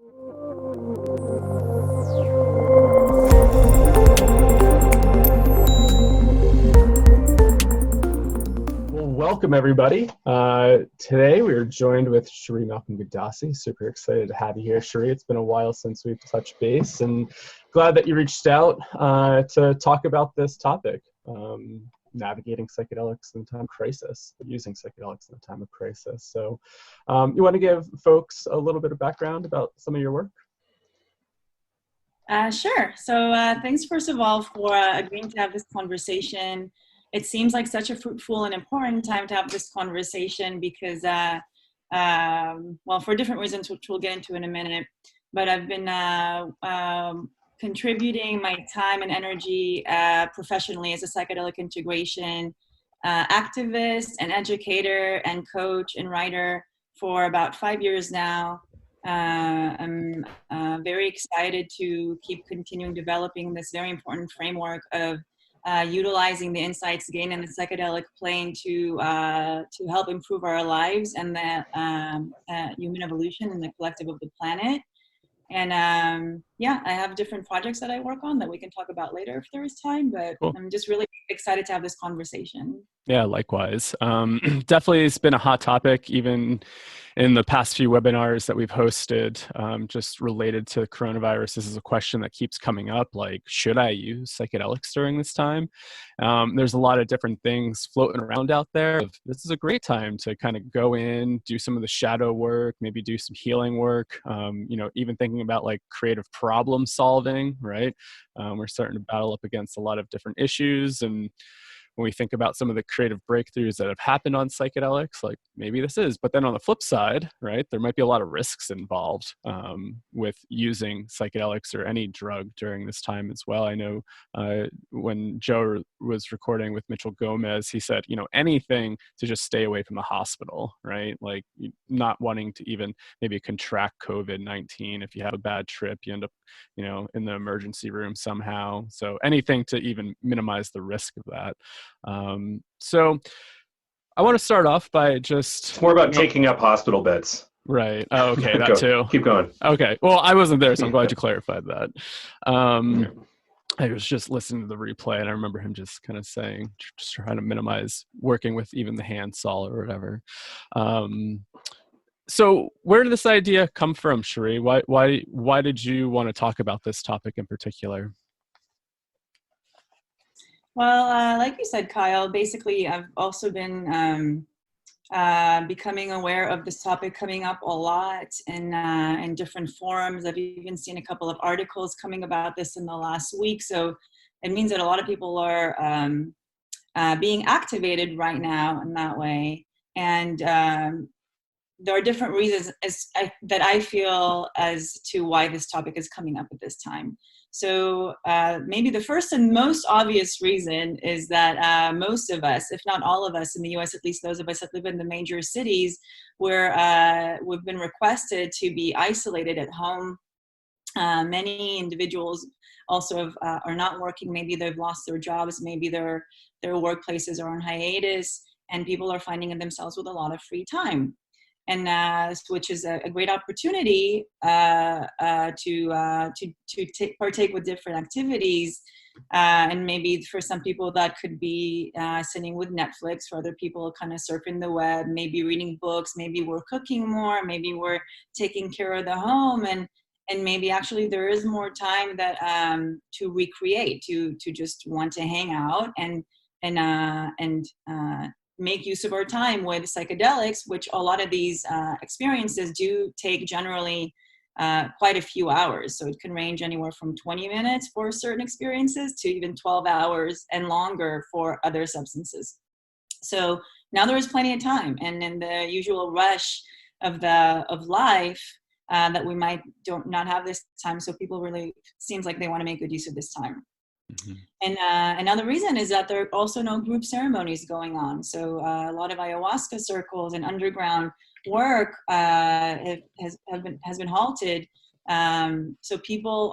Well, welcome everybody. Today we are joined with Sherree Gadasi. Super excited to have you here, Sherree. It's been a while since we've touched base, and glad that you reached out to talk about this topic, navigating psychedelics in a time of crisis, using psychedelics in a time of crisis. So you want to give folks a little bit of background about some of your work? Sure. So thanks, first of all, for agreeing to have this conversation. It seems like such a fruitful and important time to have this conversation because, well, for different reasons, which we'll get into in a minute, but I've been contributing my time and energy professionally as a psychedelic integration activist and educator and coach and writer for about 5 years now. I'm very excited to keep continuing developing this very important framework of utilizing the insights gained in the psychedelic plane to help improve our lives and the human evolution and the collective of the planet. And yeah, I have different projects that I work on that we can talk about later if there is time, but cool. I'm just really excited to have this conversation. Yeah, likewise. Definitely it's been a hot topic, even in the past few webinars that we've hosted, just related to coronavirus. This is a question that keeps coming up, like, should I use psychedelics during this time? There's a lot of different things floating around out there. This is a great time to kind of go in, do some of the shadow work, maybe do some healing work, even thinking about like creative problem solving, right? We're starting to battle up against a lot of different issues, and when we think about some of the creative breakthroughs that have happened on psychedelics, like maybe this is, but then on the flip side, right, there might be a lot of risks involved with using psychedelics or any drug during this time as well. I know when Joe was recording with Mitchell Gomez, he said, anything to just stay away from the hospital, right? Like not wanting to even maybe contract COVID-19. If you have a bad trip, you end up, in the emergency room somehow. So anything to even minimize the risk of that. So I want to start off by just... It's more about taking up hospital beds. Right. Oh, okay, that too. Keep going. Okay. Well, I wasn't there, so I'm glad you clarified that. I was just listening to the replay, and I remember him just kind of saying, just trying to minimize working with even the hand saw or whatever. So where did this idea come from, Sherree? Why did you want to talk about this topic in particular? Well, like you said, Kyle, basically I've also been becoming aware of this topic coming up a lot in different forums. I've even seen a couple of articles coming about this in the last week. So it means that a lot of people are being activated right now in that way. And there are different reasons that I feel as to why this topic is coming up at this time. So maybe the first and most obvious reason is that most of us, if not all of us in the US, at least those of us that live in the major cities, where we've been requested to be isolated at home. Many individuals also are not working. Maybe they've lost their jobs. Maybe their workplaces are on hiatus, and people are finding themselves with a lot of free time. And which is a great opportunity to partake with different activities. And maybe for some people that could be sitting with Netflix. For other people, kind of surfing the web, maybe reading books, maybe we're cooking more, maybe we're taking care of the home, and maybe actually there is more time that to recreate, to just want to hang out and make use of our time with psychedelics, which a lot of these experiences do take generally quite a few hours. So it can range anywhere from 20 minutes for certain experiences to even 12 hours and longer for other substances. So now there is plenty of time, and in the usual rush of life that we might not have this time. So people really seems like they want to make good use of this time. Mm-hmm. And another reason is that there are also no group ceremonies going on. So a lot of ayahuasca circles and underground work has been halted. So people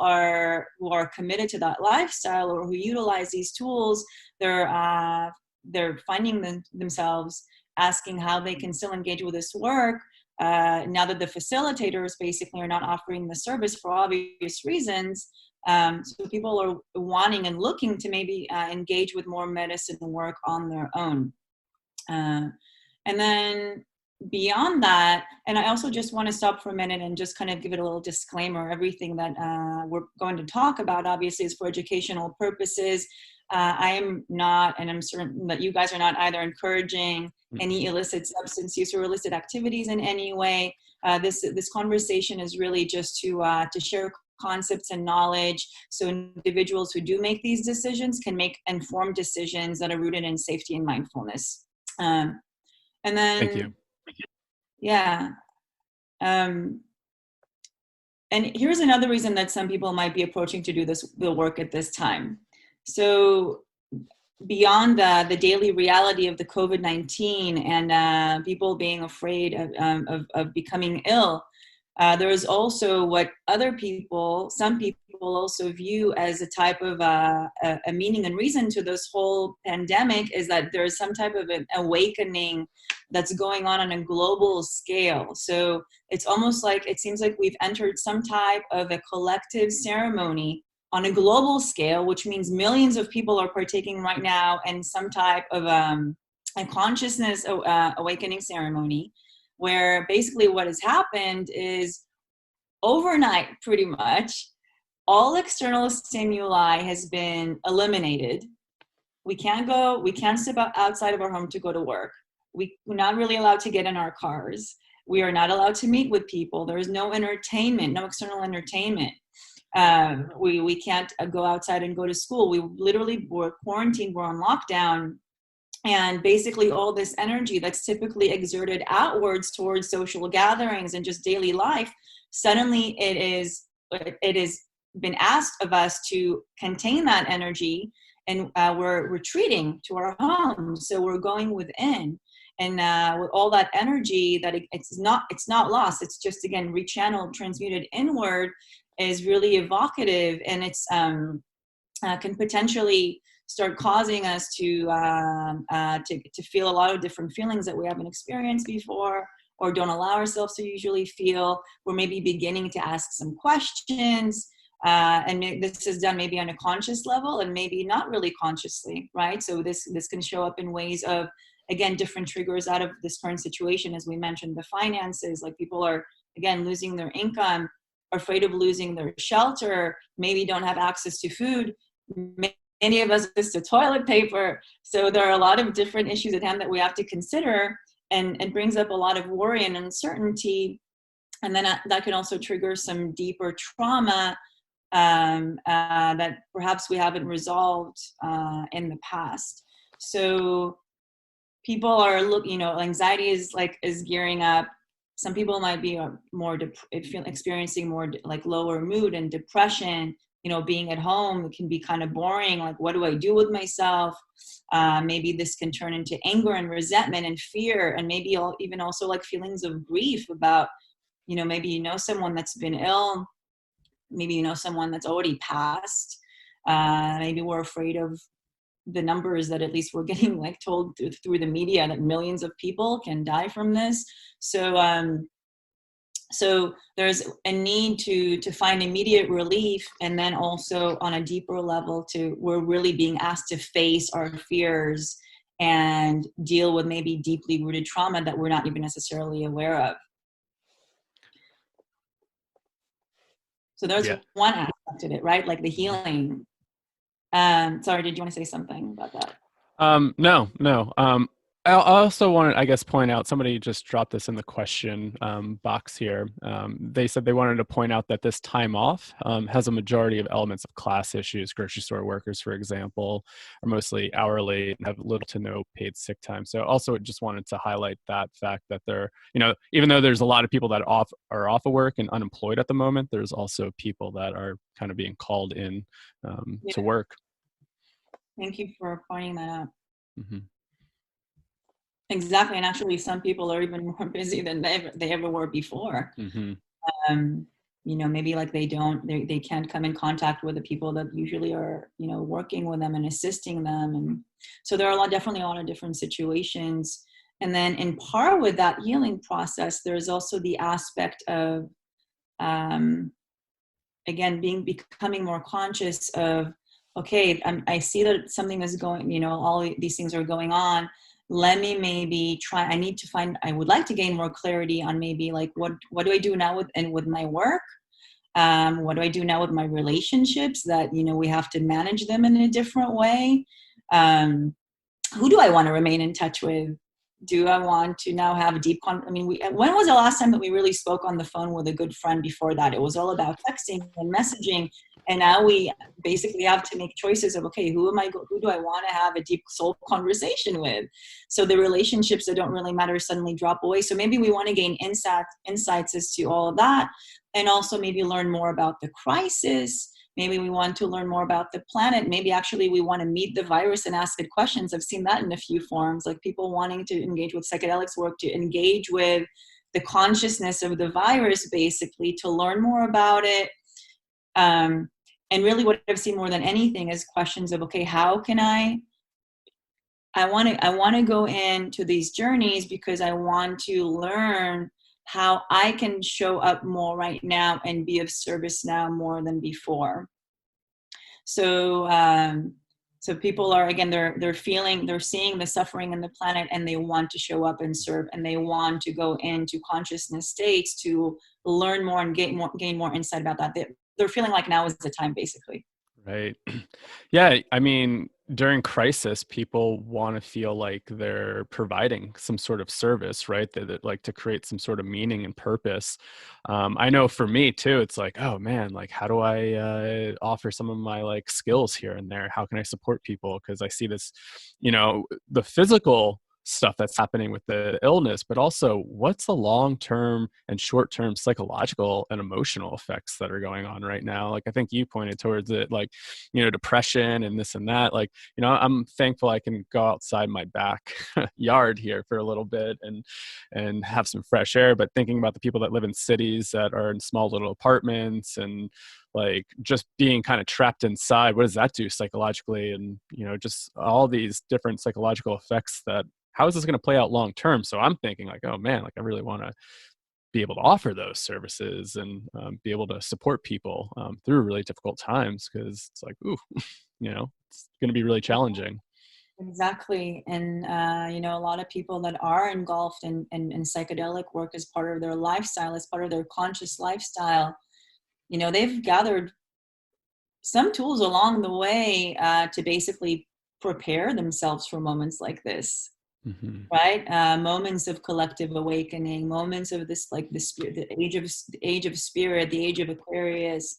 who are committed to that lifestyle or who utilize these tools, they're finding themselves asking how they can still engage with this work now that the facilitators basically are not offering the service for obvious reasons, so people are wanting and looking to maybe engage with more medicine work on their own. And then beyond that, and I also just want to stop for a minute and just kind of give it a little disclaimer. Everything that we're going to talk about obviously is for educational purposes. I am not, and I'm certain that you guys are not either, encouraging any illicit substance use or illicit activities in any way. This conversation is really just to share concepts and knowledge, so individuals who do make these decisions can make informed decisions that are rooted in safety and mindfulness. And then, Thank you. Yeah. And here's another reason that some people might be approaching to do the work at this time. So beyond the daily reality of the COVID-19 and people being afraid of becoming ill, there is also what some people also view as a type of a meaning and reason to this whole pandemic, is that there's some type of an awakening that's going on a global scale. So it's almost like, it seems like we've entered some type of a collective ceremony on a global scale, which means millions of people are partaking right now in some type of a consciousness awakening ceremony, where basically what has happened is overnight, pretty much, all external stimuli has been eliminated. We can't step outside of our home to go to work. We're not really allowed to get in our cars. We are not allowed to meet with people. There is no entertainment, no external entertainment. We can't go outside and go to school. We're quarantined, we're on lockdown. And basically all this energy that's typically exerted outwards towards social gatherings and just daily life, suddenly it is been asked of us to contain that energy, and we're retreating to our homes. So we're going within, and with all that energy, that it's not lost. It's just, again, rechanneled, transmuted inward, is really evocative, and it's can potentially start causing us to feel a lot of different feelings that we haven't experienced before, or don't allow ourselves to usually feel. We're maybe beginning to ask some questions, and this is done maybe on a conscious level and maybe not really consciously, right? So this can show up in ways of, again, different triggers out of this current situation. As we mentioned, the finances, like people are, again, losing their income, are afraid of losing their shelter, maybe don't have access to food. Many of us access to toilet paper. So there are a lot of different issues at hand that we have to consider, and it brings up a lot of worry and uncertainty. And then that can also trigger some deeper trauma that perhaps we haven't resolved in the past. So people are anxiety is gearing up. Some people might be experiencing more like lower mood and depression. Being at home, it can be kind of boring. Like, what do I do with myself? Maybe this can turn into anger and resentment and fear, and maybe even also like feelings of grief about, maybe someone that's been ill, maybe someone that's already passed. Maybe we're afraid of the numbers that at least we're getting told through the media, that millions of people can die from this. So there's a need to find immediate relief, and then also on a deeper level we're really being asked to face our fears and deal with maybe deeply rooted trauma that we're not even necessarily aware of. So there's one aspect of it, right? Like the healing. Sorry, did you want to say something about that? No. I also wanted, I guess, point out, somebody just dropped this in the question box here. They said they wanted to point out that this time off has a majority of elements of class issues. Grocery store workers, for example, are mostly hourly and have little to no paid sick time. So also just wanted to highlight that fact that they're, even though there's a lot of people that are off of work and unemployed at the moment, there's also people that are kind of being called in to work. Thank you for pointing that out. Mm-hmm. Exactly, and actually some people are even more busy than they ever were before. Mm-hmm. Maybe like they can't come in contact with the people that usually are, working with them and assisting them. And so there are definitely a lot of different situations. And then in par with that healing process, there's also the aspect of, again, becoming more conscious of, okay, I see that something is going, you know, all these things are going on. Let me maybe try, I would like to gain more clarity on maybe like, what do I do now with my work? What do I do now with my relationships that, you know, we have to manage them in a different way? Who do I want to remain in touch with? Do I want to now have when was the last time that we really spoke on the phone with a good friend before that? It was all about texting and messaging. And now we basically have to make choices of, okay, who do I want to have a deep soul conversation with? So the relationships that don't really matter suddenly drop away. So maybe we want to gain insights as to all of that. And also maybe learn more about the crisis. Maybe we want to learn more about the planet. Maybe actually we want to meet the virus and ask it questions. I've seen that in a few forms, like people wanting to engage with psychedelics work, to engage with the consciousness of the virus, basically, to learn more about it. And really what I've seen more than anything is questions of, okay, how can I want to go into these journeys because I want to learn how I can show up more right now and be of service now more than before. So, so people are, again, they're seeing the suffering in the planet, and they want to show up and serve, and they want to go into consciousness states to learn more and gain more insight about that. They're feeling like now is the time, basically. Right. Yeah. I mean, during crisis, people want to feel like they're providing some sort of service, right? That like to create some sort of meaning and purpose. I know for me too, it's like, oh man, like how do I offer some of my like skills here and there? How can I support people? Because I see this, you know, the physical stuff that's happening with the illness, but also what's the long-term and short-term psychological and emotional effects that are going on right now. Like I think you pointed towards it, like, you know, depression and this and that. Like, you know, I'm thankful I can go outside my back yard here for a little bit and have some fresh air. But thinking about the people that live in cities that are in small little apartments and like just being kind of trapped inside, what does that do psychologically? And, you know, just all these different psychological effects that, how is this going to play out long term? So I'm thinking like, oh man, like I really want to be able to offer those services and be able to support people through really difficult times, because it's like, ooh, you know, it's going to be really challenging. Exactly. And, you know, a lot of people that are engulfed in psychedelic work as part of their lifestyle, as part of their conscious lifestyle, you know, they've gathered some tools along the way to basically prepare themselves for moments like this. Mm-hmm. Right? Moments of collective awakening, moments of this, like the spirit, the age of spirit, the age of Aquarius.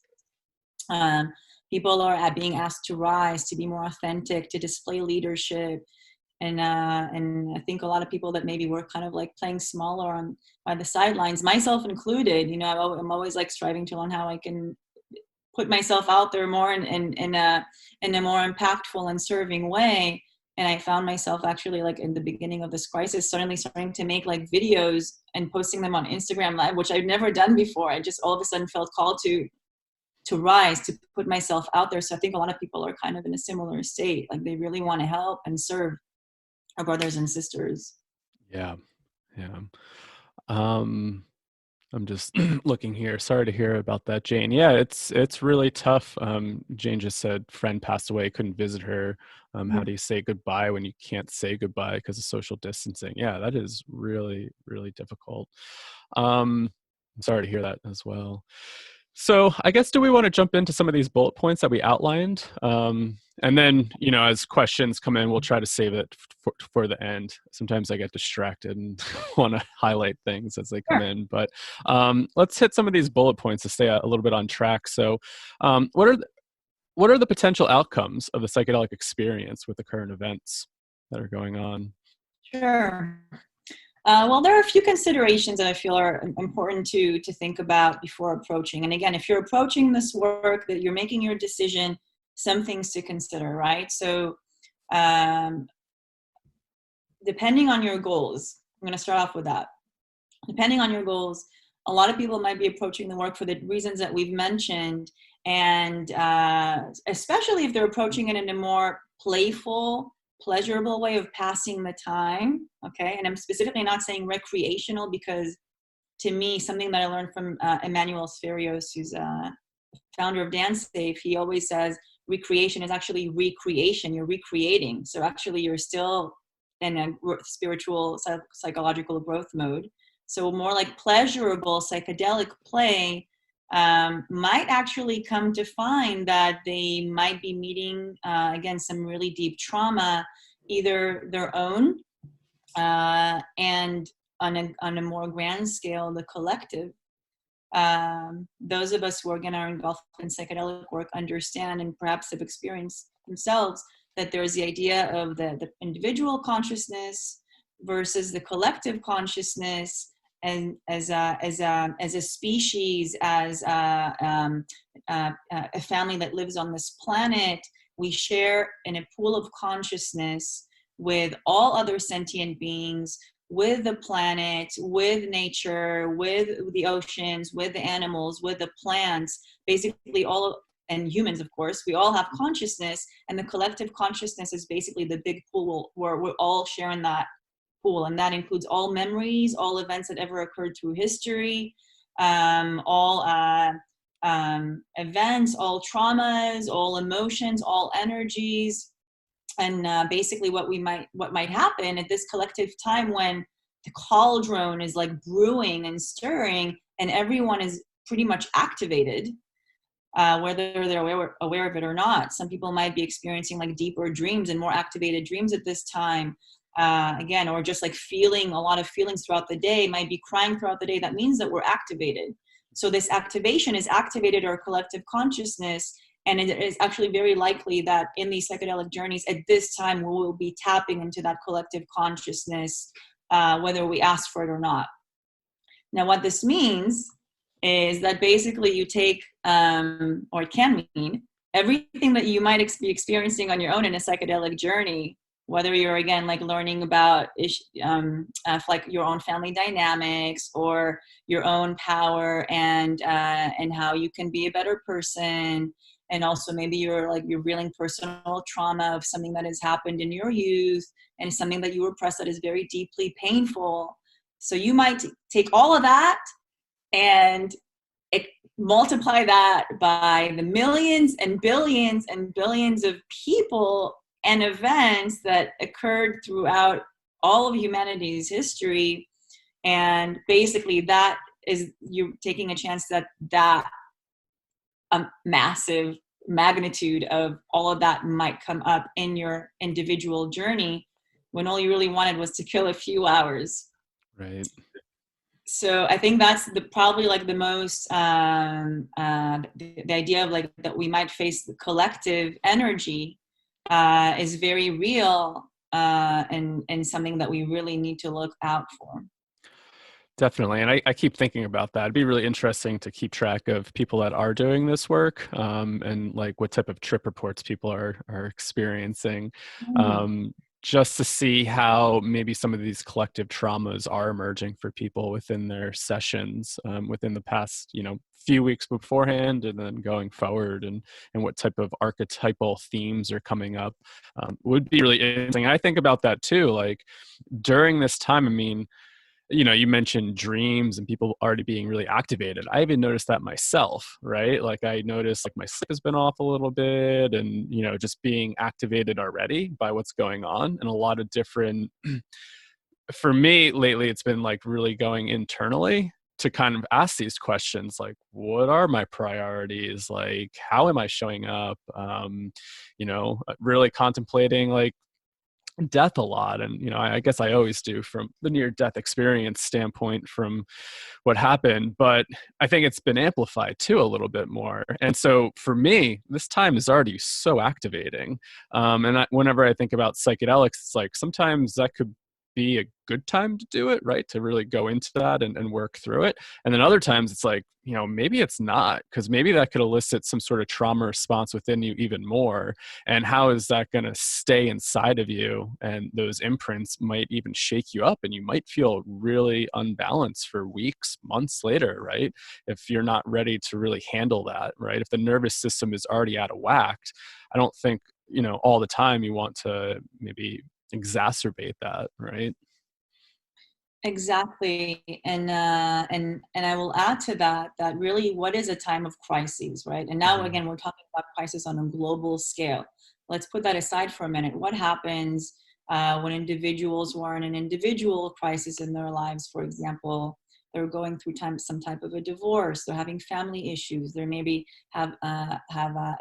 People are being asked to rise, to be more authentic, to display leadership. And I think a lot of people that maybe were kind of like playing smaller by the sidelines, myself included, you know, I'm always like striving to learn how I can put myself out there more in a more impactful and serving way. And I found myself actually, like in the beginning of this crisis, suddenly starting to make like videos and posting them on Instagram Live, which I'd never done before. I just all of a sudden felt called to rise, to put myself out there. So I think a lot of people are kind of in a similar state. Like they really want to help and serve our brothers and sisters. Yeah. Yeah. I'm just looking here. Sorry to hear about that, Jane. Yeah, it's really tough. Jane just said friend passed away, couldn't visit her. How do you say goodbye when you can't say goodbye because of social distancing? Yeah, that is really, really difficult. I'm sorry to hear that as well. So I guess, do we want to jump into some of these bullet points that we outlined? And then, you know, as questions come in, we'll try to save it for the end. Sometimes I get distracted and want to highlight things as they come in. But let's hit some of these bullet points to stay a little bit on track. So what are the potential outcomes of the psychedelic experience with the current events that are going on? Sure. Well, there are a few considerations that I feel are important to think about before approaching. And again, if you're approaching this work, that you're making your decision, some things to consider, right? So depending on your goals, I'm going to start off with that. Depending on your goals, a lot of people might be approaching the work for the reasons that we've mentioned. And especially if they're approaching it in a more playful, pleasurable way of passing the time. Okay. And I'm specifically not saying recreational, because to me, something that I learned from Emmanuel Sferios, who's founder of Dance Safe, he always says recreation is actually recreation. You're recreating. So actually you're still in a spiritual, psychological growth mode. So more like pleasurable psychedelic play might actually come to find that they might be meeting, again, some really deep trauma, either their own and on a more grand scale, the collective. Those of us who are going to engulfed in psychedelic work understand and perhaps have experienced themselves that there's the idea of the individual consciousness versus the collective consciousness, and as a species, as a family that lives on this planet, we share in a pool of consciousness with all other sentient beings, with the planet, with nature, with the oceans, with the animals, with the plants, basically all, and humans, of course. We all have consciousness, and the collective consciousness is basically the big pool where we're all sharing that pool, and that includes all memories, all events that ever occurred through history, all events, all traumas, all emotions, all energies. And basically what might happen at this collective time when the cauldron is like brewing and stirring and everyone is pretty much activated, whether they're aware of it or not. Some people might be experiencing like deeper dreams and more activated dreams at this time, again, or just like feeling a lot of feelings throughout the day, might be crying throughout the day. That means that we're activated. So this activation is activated our collective consciousness. And it is actually very likely that in these psychedelic journeys at this time, we will be tapping into that collective consciousness, whether we ask for it or not. Now, what this means is that basically you take, or it can mean, everything that you might be experiencing on your own in a psychedelic journey, whether you're, again, like learning about like your own family dynamics or your own power and how you can be a better person. And also maybe you're reeling personal trauma of something that has happened in your youth and something that you repressed that is very deeply painful. So you might take all of that and multiply that by the millions and billions of people and events that occurred throughout all of humanity's history. And basically that is you taking a chance that a massive magnitude of all of that might come up in your individual journey when all you really wanted was to kill a few hours. Right. So I think that's probably like the most, the idea of like that we might face the collective energy is very real and something that we really need to look out for. Definitely. And I keep thinking about that. It'd be really interesting to keep track of people that are doing this work and like what type of trip reports people are experiencing, just to see how maybe some of these collective traumas are emerging for people within their sessions within the past, few weeks beforehand and then going forward, and what type of archetypal themes are coming up would be really interesting. I think about that too, like during this time, I mean, you mentioned dreams and people already being really activated. I even noticed that myself, right? Like I noticed like my sleep has been off a little bit and, just being activated already by what's going on. And a lot of different, for me lately, it's been like really going internally to kind of ask these questions, like, what are my priorities? Like, how am I showing up? Really contemplating like death a lot. And I guess I always do from the near death experience standpoint from what happened, but I think it's been amplified too a little bit more. And so for me, this time is already so activating, and whenever I think about psychedelics, it's like sometimes that could be a good time to do it, right? To really go into that and work through it. And then other times it's like, maybe it's not, because maybe that could elicit some sort of trauma response within you even more. And how is that going to stay inside of you? And those imprints might even shake you up and you might feel really unbalanced for weeks, months later, right? If you're not ready to really handle that, right? If the nervous system is already out of whack, I don't think all the time, you want to maybe exacerbate that, right? Exactly. And I will add to that really, what is a time of crises, right? And now again, we're talking about crisis on a global scale. Let's put that aside for a minute. What happens when individuals who are in an individual crisis in their lives, for example, they're going through some type of a divorce, they're having family issues, they maybe have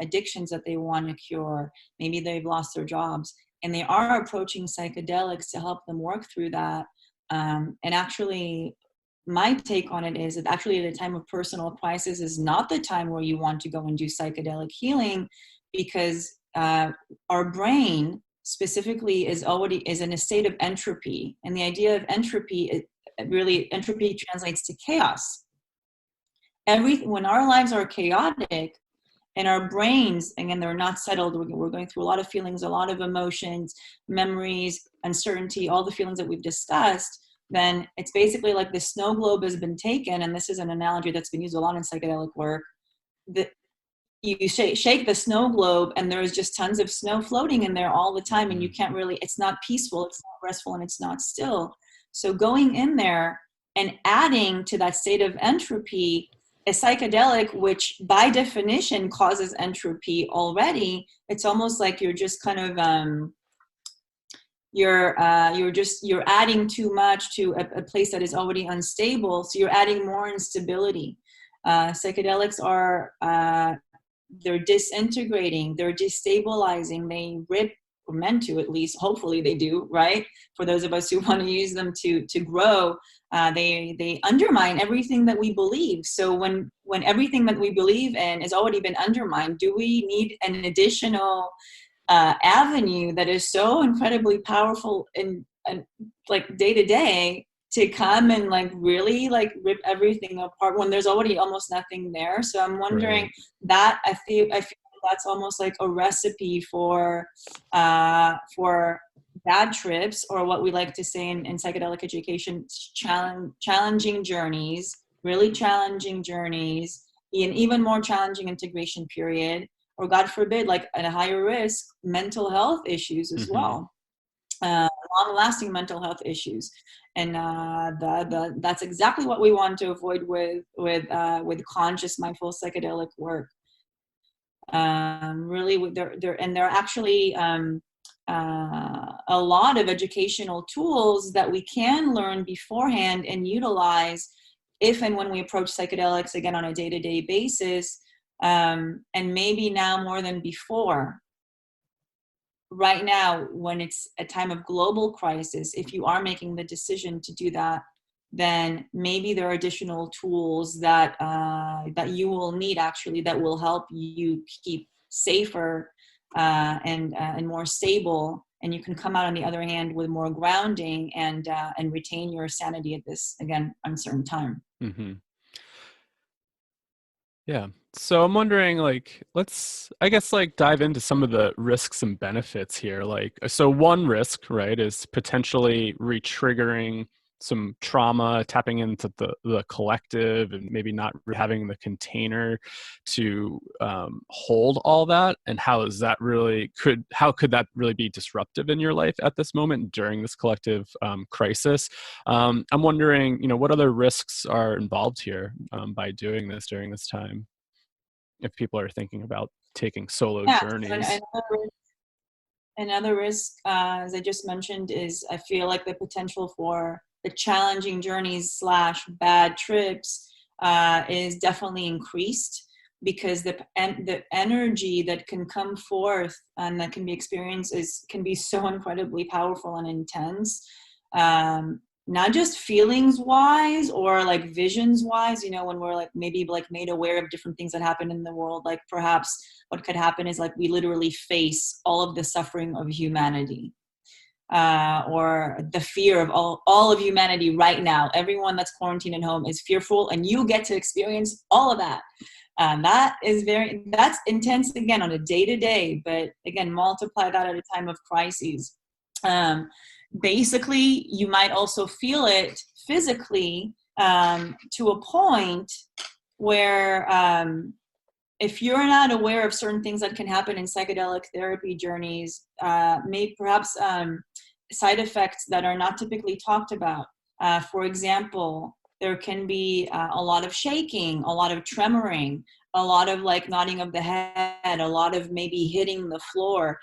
addictions that they want to cure, maybe they've lost their jobs, and they are approaching psychedelics to help them work through that. And actually, my take on it is that actually at a time of personal crisis is not the time where you want to go and do psychedelic healing, because our brain specifically is in a state of entropy. And the idea of entropy, entropy translates to chaos. When our lives are chaotic and our brains, again, they're not settled, we're going through a lot of feelings, a lot of emotions, memories, uncertainty, all the feelings that we've discussed, then it's basically like the snow globe has been taken, and this is an analogy that's been used a lot in psychedelic work, that you shake the snow globe and there's just tons of snow floating in there all the time, and you can't really, it's not peaceful, it's not restful, and it's not still. So going in there and adding to that state of entropy a psychedelic, which by definition causes entropy already, it's almost like you're just kind of you're adding too much to a place that is already unstable, so you're adding more instability. Psychedelics are they're disintegrating, they're destabilizing, they rip, or meant to, at least, hopefully they do, right? For those of us who want to use them to grow, they undermine everything that we believe. So when everything that we believe in has already been undermined, do we need an additional avenue that is so incredibly powerful and like day to day to come and like really like rip everything apart when there's already almost nothing there? So I'm wondering, Right. that I feel that's almost like a recipe for bad trips, or what we like to say in psychedelic education, challenging journeys, really challenging journeys, an even more challenging integration period, or God forbid, like at a higher risk, mental health issues as well, long-lasting mental health issues. And that's exactly what we want to avoid with conscious, mindful psychedelic work. Really, there are actually a lot of educational tools that we can learn beforehand and utilize if and when we approach psychedelics, again, on a day-to-day basis, and maybe now more than before. Right now, when it's a time of global crisis, if you are making the decision to do that, then maybe there are additional tools that you will need, actually, that will help you keep safer and more stable, and you can come out on the other hand with more grounding and retain your sanity at this, again, uncertain time. Mm-hmm. Yeah. So I'm wondering, like, let's, I guess, like, dive into some of the risks and benefits here. Like, so one risk, right, is potentially re-triggering some trauma, tapping into the collective, and maybe not having the container to hold all that. And how is that really, how could that really be disruptive in your life at this moment during this collective crisis? I'm wondering, what other risks are involved here by doing this during this time, if people are thinking about taking solo journeys. Another risk, as I just mentioned, is I feel like the potential for the challenging journeys / bad trips is definitely increased, because the energy that can come forth and that can be experienced can be so incredibly powerful and intense. Not just feelings wise or like visions wise, when we're like maybe like made aware of different things that happen in the world, like perhaps what could happen is like we literally face all of the suffering of humanity, or the fear of all of humanity right now. Everyone that's quarantined at home is fearful, and you get to experience all of that. That's intense, again, on a day-to-day, but again, multiply that at a time of crises. Basically, you might also feel it physically to a point where if you're not aware of certain things that can happen in psychedelic therapy journeys, may perhaps side effects that are not typically talked about. For example, there can be a lot of shaking, a lot of tremoring, a lot of like nodding of the head, a lot of maybe hitting the floor,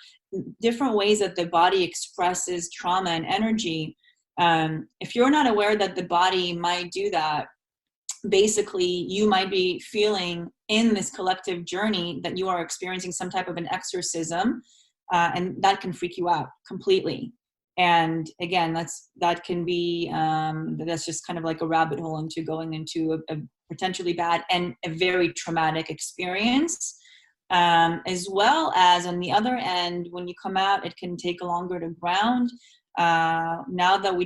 different ways that the body expresses trauma and energy. If you're not aware that the body might do that, basically you might be feeling in this collective journey that you are experiencing some type of an exorcism, and that can freak you out completely. And again, that can be that's just kind of like a rabbit hole into going into a potentially bad and a very traumatic experience, as well as on the other end, when you come out, it can take longer to ground. Now that we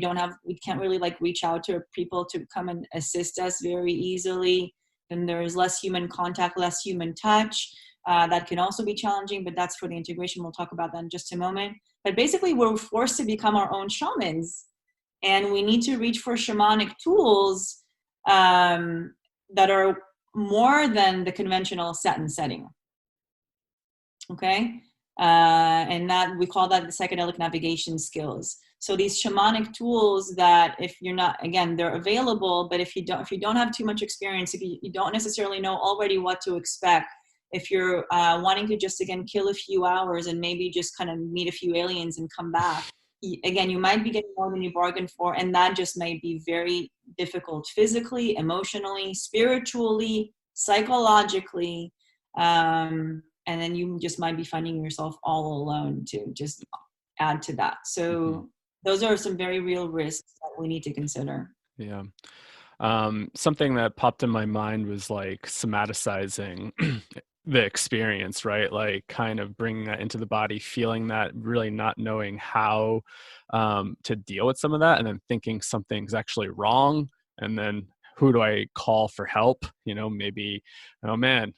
can't really like reach out to people to come and assist us very easily, then there's less human contact, less human touch. That can also be challenging, but that's for the integration. We'll talk about that in just a moment. But basically, we're forced to become our own shamans, and we need to reach for shamanic tools that are more than the conventional set and setting. Okay? And that we call that the psychedelic navigation skills. So these shamanic tools that if you're not, again, they're available, but if you don't have too much experience, if you don't necessarily know already what to expect, if you're wanting to just, again, kill a few hours and maybe just kind of meet a few aliens and come back, again, you might be getting more than you bargained for, and that just may be very difficult physically, emotionally, spiritually, psychologically, and then you just might be finding yourself all alone to just add to that. So those are some very real risks that we need to consider. Yeah. Something that popped in my mind was like somaticizing the experience, right? Like kind of bringing that into the body, feeling that, really not knowing how to deal with some of that, and then thinking something's actually wrong. And then who do I call for help? Maybe, oh man,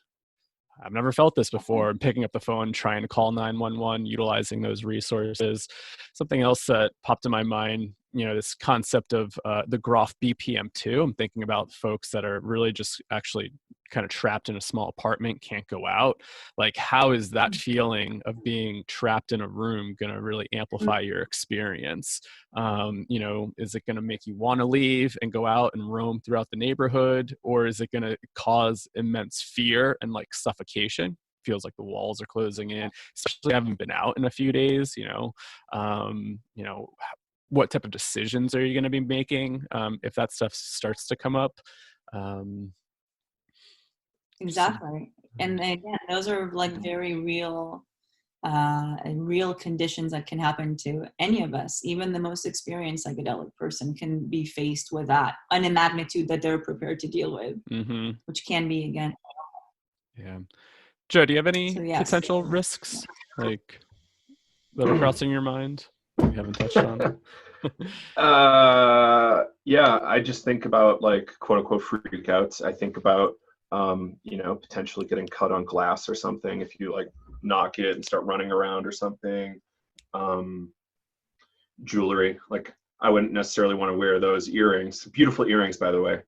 I've never felt this before. I'm picking up the phone, trying to call 911, utilizing those resources. Something else that popped in my mind, this concept of the Groff BPM2. I'm thinking about folks that are really just actually kind of trapped in a small apartment, can't go out. Like, how is that feeling of being trapped in a room going to really amplify your experience? Is it going to make you want to leave and go out and roam throughout the neighborhood? Or is it going to cause immense fear and like suffocation? Feels like the walls are closing in, especially I haven't been out in a few days, what type of decisions are you going to be making if that stuff starts to come up? Exactly. And again, those are like very real and real conditions that can happen to any of us. Even the most experienced psychedelic person can be faced with that on a magnitude that they're prepared to deal with, which can be, again. Yeah. Joe, do you have any So, yes. potential risks like that are crossing your mind we haven't touched on? Yeah, I just think about like quote unquote freakouts. I think about potentially getting cut on glass or something if you like knock it and start running around or something. Jewelry, like I wouldn't necessarily want to wear those earrings. Beautiful earrings, by the way,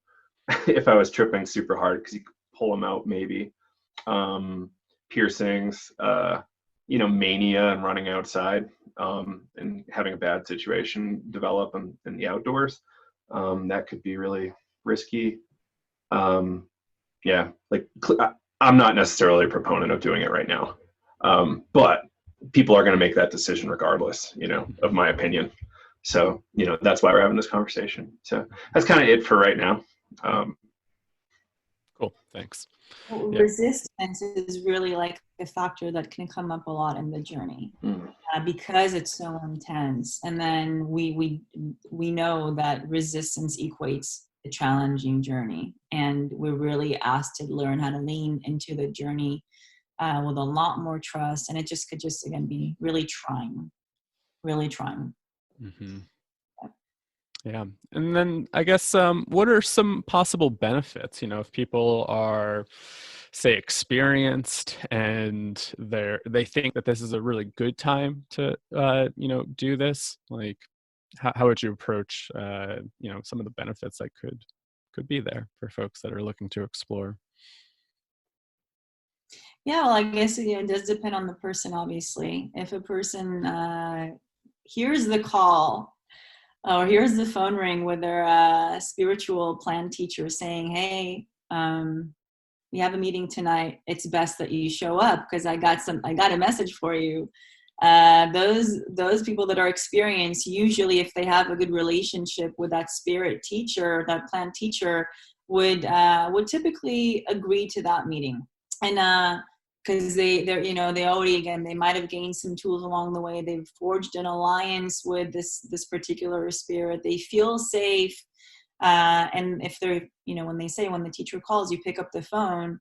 if I was tripping super hard, because you could pull them out maybe. Piercings, mania and running outside, and having a bad situation develop in the outdoors. That could be really risky. Yeah, like I'm not necessarily a proponent of doing it right now, but people are going to make that decision regardless, of my opinion. So, that's why we're having this conversation. So that's kind of it for right now. Cool, thanks. Well, resistance is really like a factor that can come up a lot in the journey because it's so intense. And then we know that resistance equates a challenging journey, and we're really asked to learn how to lean into the journey with a lot more trust. And it just could again be really trying. Yeah. And then I guess what are some possible benefits, if people are, say, experienced and they think that this is a really good time to do this? Like how would you approach some of the benefits that could be there for folks that are looking to explore? Yeah, well, I guess it does depend on the person, obviously. If a person hears the call or hears the phone ring with their spiritual plan teacher saying, "Hey, we have a meeting tonight. It's best that you show up because I got a message for you." Those people that are experienced, usually, if they have a good relationship with that spirit teacher, that plan teacher, would typically agree to that meeting. And because they already, again, they might have gained some tools along the way. They've forged an alliance with this particular spirit. They feel safe. And if they're, when the teacher calls, you pick up the phone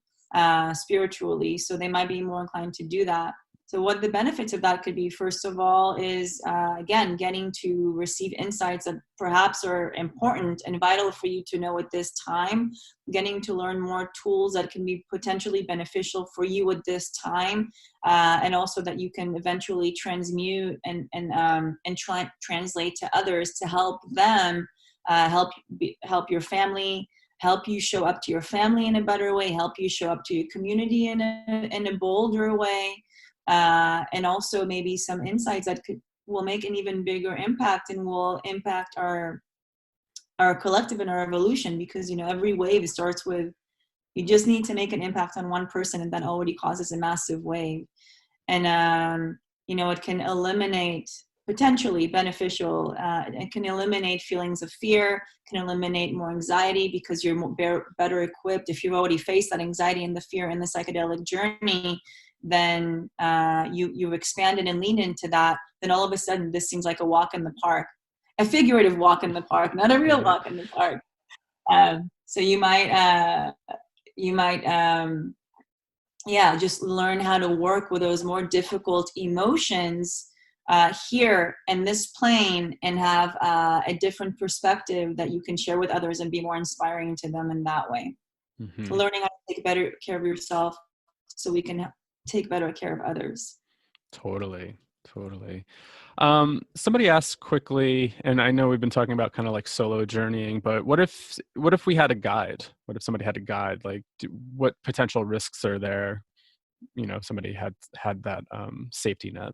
spiritually, so they might be more inclined to do that. So what the benefits of that could be, first of all, is again, getting to receive insights that perhaps are important and vital for you to know at this time, getting to learn more tools that can be potentially beneficial for you at this time, and also that you can eventually transmute and translate to others to help them, help your family, help you show up to your family in a better way, help you show up to your community in a bolder way. And also maybe some insights that will make an even bigger impact and will impact our collective and our evolution, because every wave starts with, you just need to make an impact on one person, and that already causes a massive wave. And it can eliminate, potentially beneficial, it can eliminate feelings of fear, can eliminate more anxiety, because you're better equipped. If you've already faced that anxiety and the fear in the psychedelic journey, then you've expanded and leaned into that, then all of a sudden this seems like a walk in the park, a figurative walk in the park, not a real walk in the park. So you might just learn how to work with those more difficult emotions here in this plane, and have a different perspective that you can share with others and be more inspiring to them in that way. Mm-hmm. Learning how to take better care of yourself so we can take better care of others. Totally. Somebody asked quickly, and I know we've been talking about kind of like solo journeying, but what if we had a guide? What if somebody had a guide? Like, what potential risks are there? Somebody had that safety net.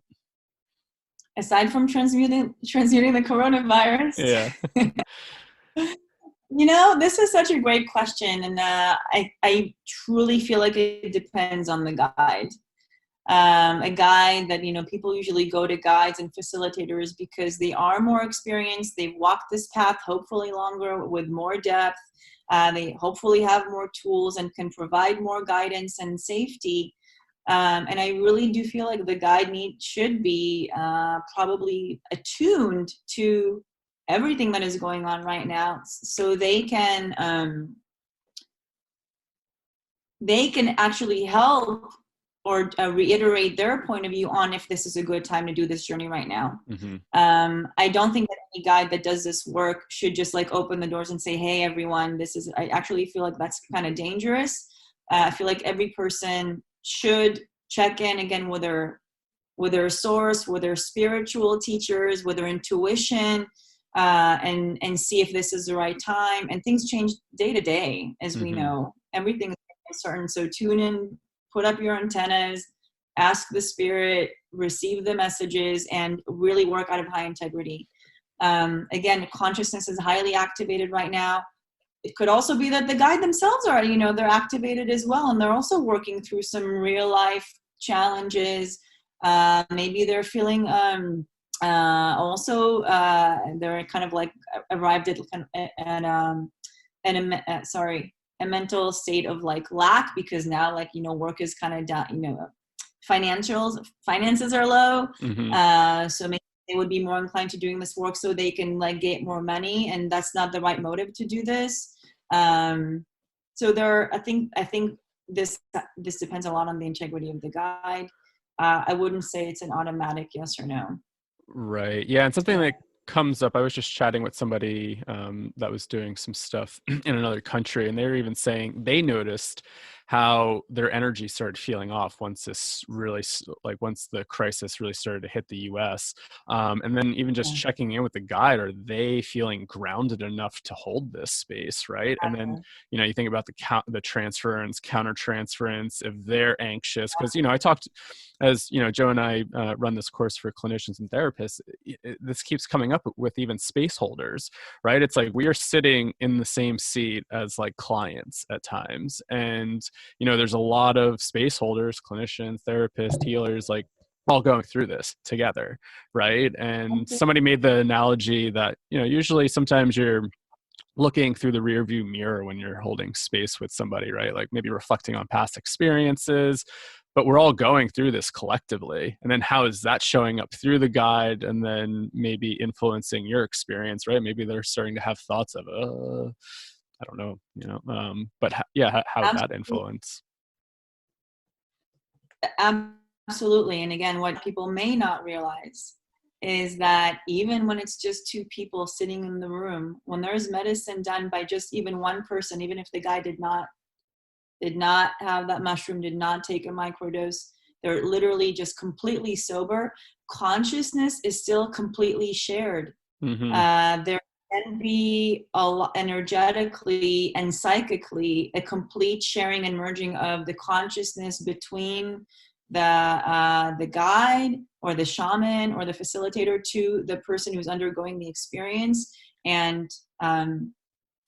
Aside from transmuting the coronavirus. Yeah. This is such a great question, and I truly feel like it depends on the guide. A guide that, people usually go to guides and facilitators because they are more experienced. They've walked this path hopefully longer with more depth. They hopefully have more tools and can provide more guidance and safety. And I really do feel like the guide should be probably attuned to everything that is going on right now, so they can actually help or reiterate their point of view on if this is a good time to do this journey right now. Mm-hmm. I don't think that any guide that does this work should just like open the doors and say, "Hey, everyone, I actually feel like that's kind of dangerous." I feel like every person should check in again with their source, with their spiritual teachers, with their intuition, and see if this is the right time. And things change day to day, as we know. Everything is uncertain. So tune in, put up your antennas, ask the spirit, receive the messages, and really work out of high integrity. Again, consciousness is highly activated right now. It could also be that the guide themselves are, they're activated as well, and they're also working through some real life challenges. Maybe they're feeling also they're kind of like arrived at a mental state of like lack, because now work is kind of down, finances are low. So maybe they would be more inclined to doing this work so they can like get more money, and that's not the right motive to do this. So I think this depends a lot on the integrity of the guide. I wouldn't say it's an automatic yes or no. Right. Yeah. And something that comes up, I was just chatting with somebody that was doing some stuff in another country, and they were even saying they noticed how their energy started feeling off once this really, like once the crisis really started to hit the US. And then even just checking in with the guide, are they feeling grounded enough to hold this space, right? And then, you know, you think about the transference, countertransference, if they're anxious, because, you know, I talked, as you know, Joe and I run this course for clinicians and therapists. This keeps coming up with even space holders, right? It's like we are sitting in the same seat as like clients at times, and you know, there's a lot of space holders, clinicians, therapists, healers, like all going through this together, right? And somebody made the analogy that, you know, usually sometimes you're looking through the rear view mirror when you're holding space with somebody, right? Like maybe reflecting on past experiences, but we're all going through this collectively. And then how is that showing up through the guide and then maybe influencing your experience, right? Maybe they're starting to have thoughts of, I don't know, you know, but how would that influence? Absolutely. And again, what people may not realize is that even when it's just two people sitting in the room, when there's medicine done by just even one person, even if the guy did not have that mushroom, did not take a microdose, they're literally just completely sober, consciousness is still completely shared. There can be energetically and psychically a complete sharing and merging of the consciousness between the guide or the shaman or the facilitator to the person who's undergoing the experience. And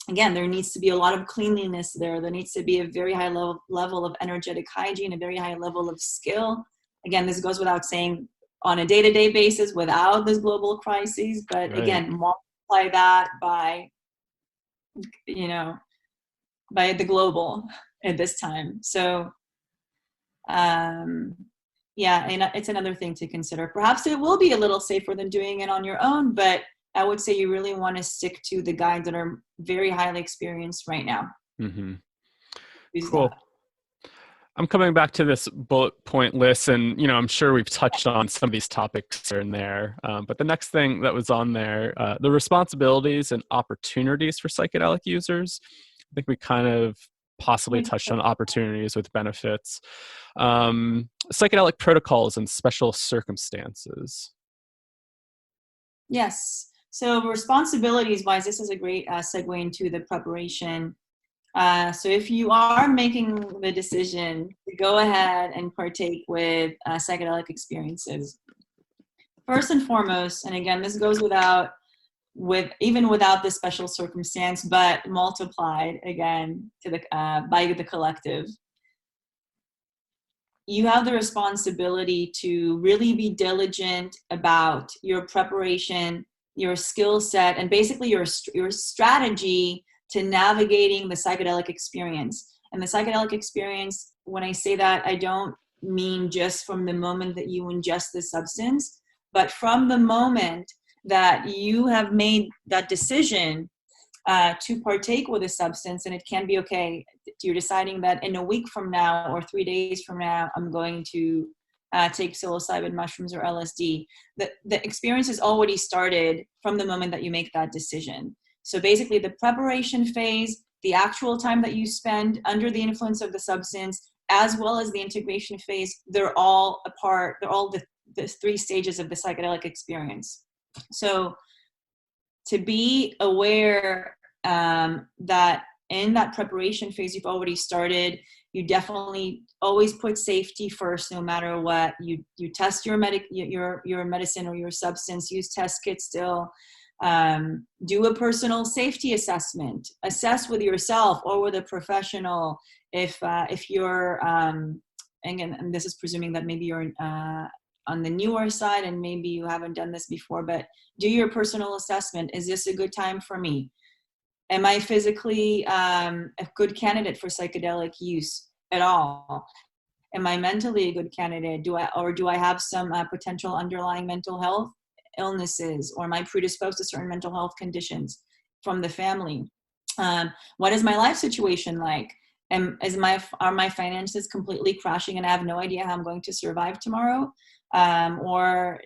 again, there needs to be a lot of cleanliness there. There needs to be a very high level of energetic hygiene, a very high level of skill. Again, this goes without saying on a day-to-day basis without this global crises, but Right. Again, multiply that by, you know, by the global at this time. So, yeah, and it's another thing to consider. Perhaps it will be a little safer than doing it on your own, but I would say you really want to stick to the guides that are very highly experienced right now. Cool. I'm coming back to this bullet point list, and you know, I'm sure we've touched on some of these topics here and there. But the next thing that was on there, the responsibilities and opportunities for psychedelic users. I think we kind of possibly touched on opportunities with benefits. Psychedelic protocols and special circumstances. Yes. So responsibilities wise, this is a great segue into the preparation. So if you are making the decision to go ahead and partake with psychedelic experiences, first and foremost, and again, this goes even without the special circumstance, but multiplied again to the by the collective, you have the responsibility to really be diligent about your preparation, your skill set, and basically your strategy to navigating the psychedelic experience. And the psychedelic experience, when I say that, I don't mean just from the moment that you ingest the substance, but from the moment that you have made that decision to partake with a substance. And it can be, okay, you're deciding that in a week from now or 3 days from now, I'm going to take psilocybin mushrooms or LSD. The experience has already started from the moment that you make that decision. So basically the preparation phase, the actual time that you spend under the influence of the substance, as well as the integration phase, they're all a part, they're all the 3 stages of the psychedelic experience. So to be aware that in that preparation phase, you've already started, you definitely always put safety first, no matter what. You test your medicine or your substance, use test kits still. Do a personal safety assessment, assess with yourself or with a professional if you're, and this is presuming that maybe you're on the newer side and maybe you haven't done this before, but do your personal assessment. Is this a good time for me? Am I physically a good candidate for psychedelic use at all? Am I mentally a good candidate? Do I have some potential underlying mental health illnesses, or am I predisposed to certain mental health conditions from the family? What is my life situation like? Are my finances completely crashing and I have no idea how I'm going to survive tomorrow? Or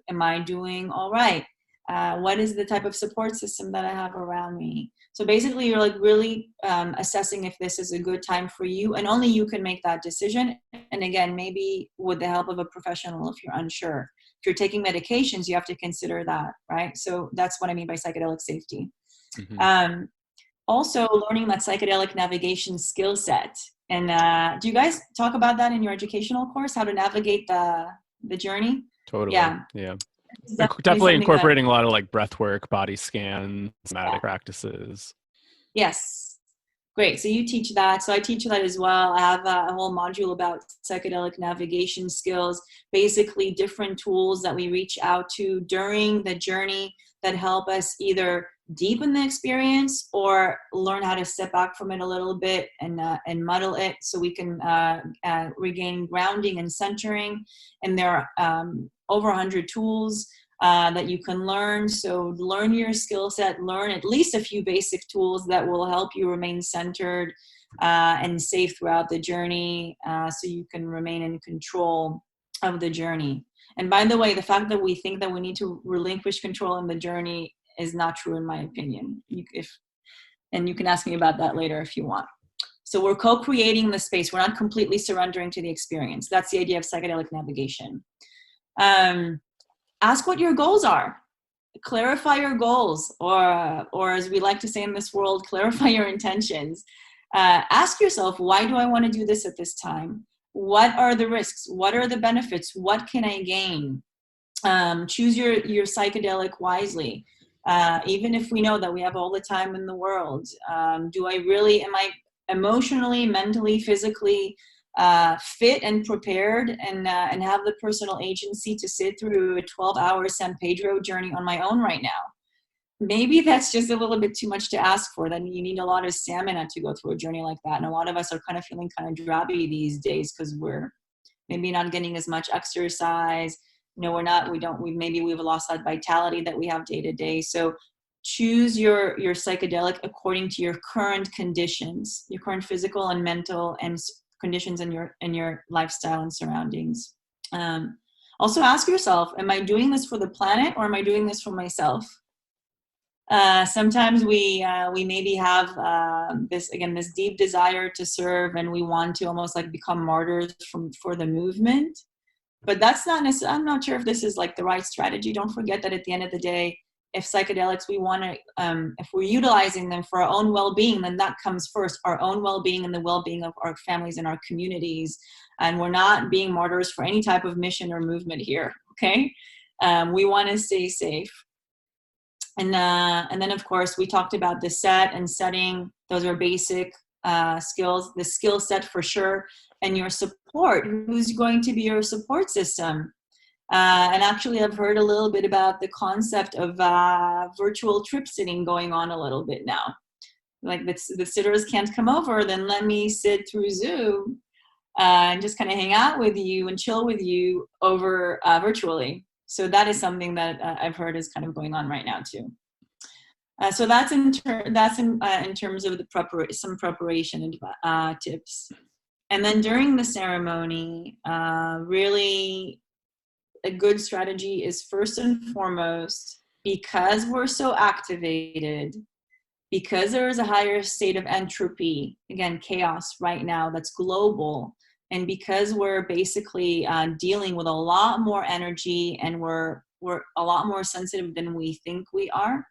am I doing all right? What is the type of support system that I have around me? So basically, you're like really assessing if this is a good time for you, and only you can make that decision. And again, maybe with the help of a professional if you're unsure. If you're taking medications, you have to consider that, right? So that's what I mean by psychedelic safety. Mm-hmm. Also, learning that psychedelic navigation skill set. And do you guys talk about that in your educational course, how to navigate the journey? Totally. Yeah. Yeah. something Definitely that, incorporating a lot of like breath work, body scans, somatic practices. yes. Great. So you teach that. So I teach that as well. I have a whole module about psychedelic navigation skills, basically different tools that we reach out to during the journey that help us either deepen the experience or learn how to step back from it a little bit and muddle it so we can regain grounding and centering. And there are over 100 tools that you can learn. So learn your skill set, learn at least a few basic tools that will help you remain centered and safe throughout the journey so you can remain in control of the journey. And by the way, the fact that we think that we need to relinquish control in the journey is not true in my opinion. And you can ask me about that later if you want. So we're co-creating the space. We're not completely surrendering to the experience. That's the idea of psychedelic navigation. Ask what your goals are. Clarify your goals, or as we like to say in this world, clarify your intentions. Ask yourself, why do I want to do this at this time? What are the risks? What are the benefits? What can I gain? Choose your psychedelic wisely. Even if we know that we have all the time in the world, am I emotionally, mentally, physically fit and prepared and have the personal agency to sit through a 12-hour San Pedro journey on my own right now? Maybe that's just a little bit too much to ask for. Then you need a lot of stamina to go through a journey like that. And a lot of us are kind of feeling kind of drabby these days because we're maybe not getting as much exercise. No, we've lost that vitality that we have day to day. So choose your psychedelic according to your current conditions, your current physical and mental and conditions in your lifestyle and surroundings. Also ask yourself, am I doing this for the planet or am I doing this for myself? Sometimes we maybe have this deep desire to serve, and we want to almost like become martyrs for the movement. But that's not necessarily, I'm not sure if this is like the right strategy. Don't forget that at the end of the day, if psychedelics, if we're utilizing them for our own well-being, then that comes first, our own well-being and the well-being of our families and our communities. And we're not being martyrs for any type of mission or movement here, okay? We want to stay safe. And then, of course, we talked about the set and setting. Those are basic skills, the skill set for sure. And your support, who's going to be your support system? And actually, I've heard a little bit about the concept of virtual trip sitting going on a little bit now. Like the sitters can't come over, then let me sit through Zoom and just kind of hang out with you and chill with you over virtually. So that is something that I've heard is kind of going on right now too. So that's in terms of some preparation and tips. And then during the ceremony, really a good strategy is first and foremost, because we're so activated, because there is a higher state of entropy, again, chaos right now that's global, and because we're basically dealing with a lot more energy and we're a lot more sensitive than we think we are,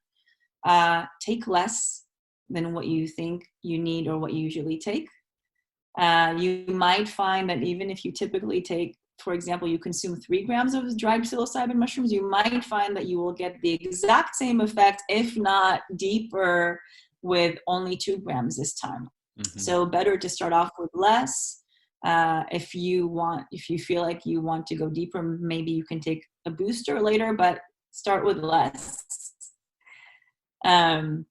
take less than what you think you need or what you usually take. You might find that even if you typically take, for example, you consume 3 grams of dried psilocybin mushrooms, you might find that you will get the exact same effect, if not deeper, with only 2 grams this time. Mm-hmm. So better to start off with less. If you feel like you want to go deeper, maybe you can take a booster later, but start with less. In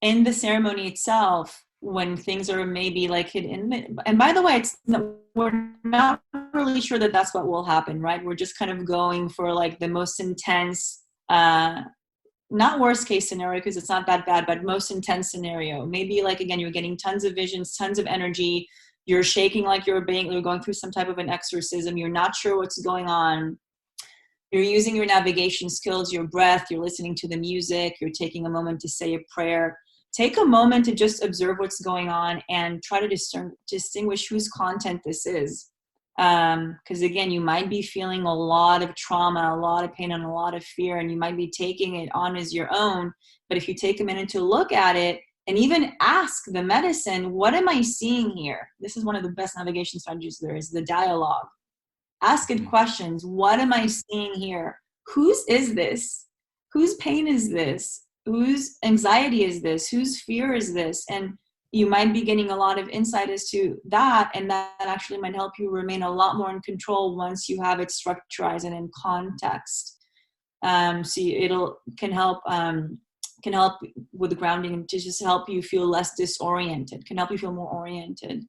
the ceremony itself, when things are maybe like hidden, and by the way, we're not really sure that that's what will happen, right? We're just kind of going for like the most intense, not worst case scenario because it's not that bad, but most intense scenario. Maybe like, again, you're getting tons of visions, tons of energy. You're shaking like you're going through some type of an exorcism. You're not sure what's going on. You're using your navigation skills, your breath, you're listening to the music, you're taking a moment to say a prayer. Take a moment to just observe what's going on and try to distinguish whose content this is. Because again, you might be feeling a lot of trauma, a lot of pain, and a lot of fear, and you might be taking it on as your own. But if you take a minute to look at it and even ask the medicine, what am I seeing here? This is one of the best navigation strategies there is, the dialogue. Ask it questions. What am I seeing here? Whose is this? Whose pain is this? Whose anxiety is this? Whose fear is this? And you might be getting a lot of insight as to that, and that actually might help you remain a lot more in control once you have it structured and in context. It'll can help with grounding and to just help you feel less disoriented, can help you feel more oriented,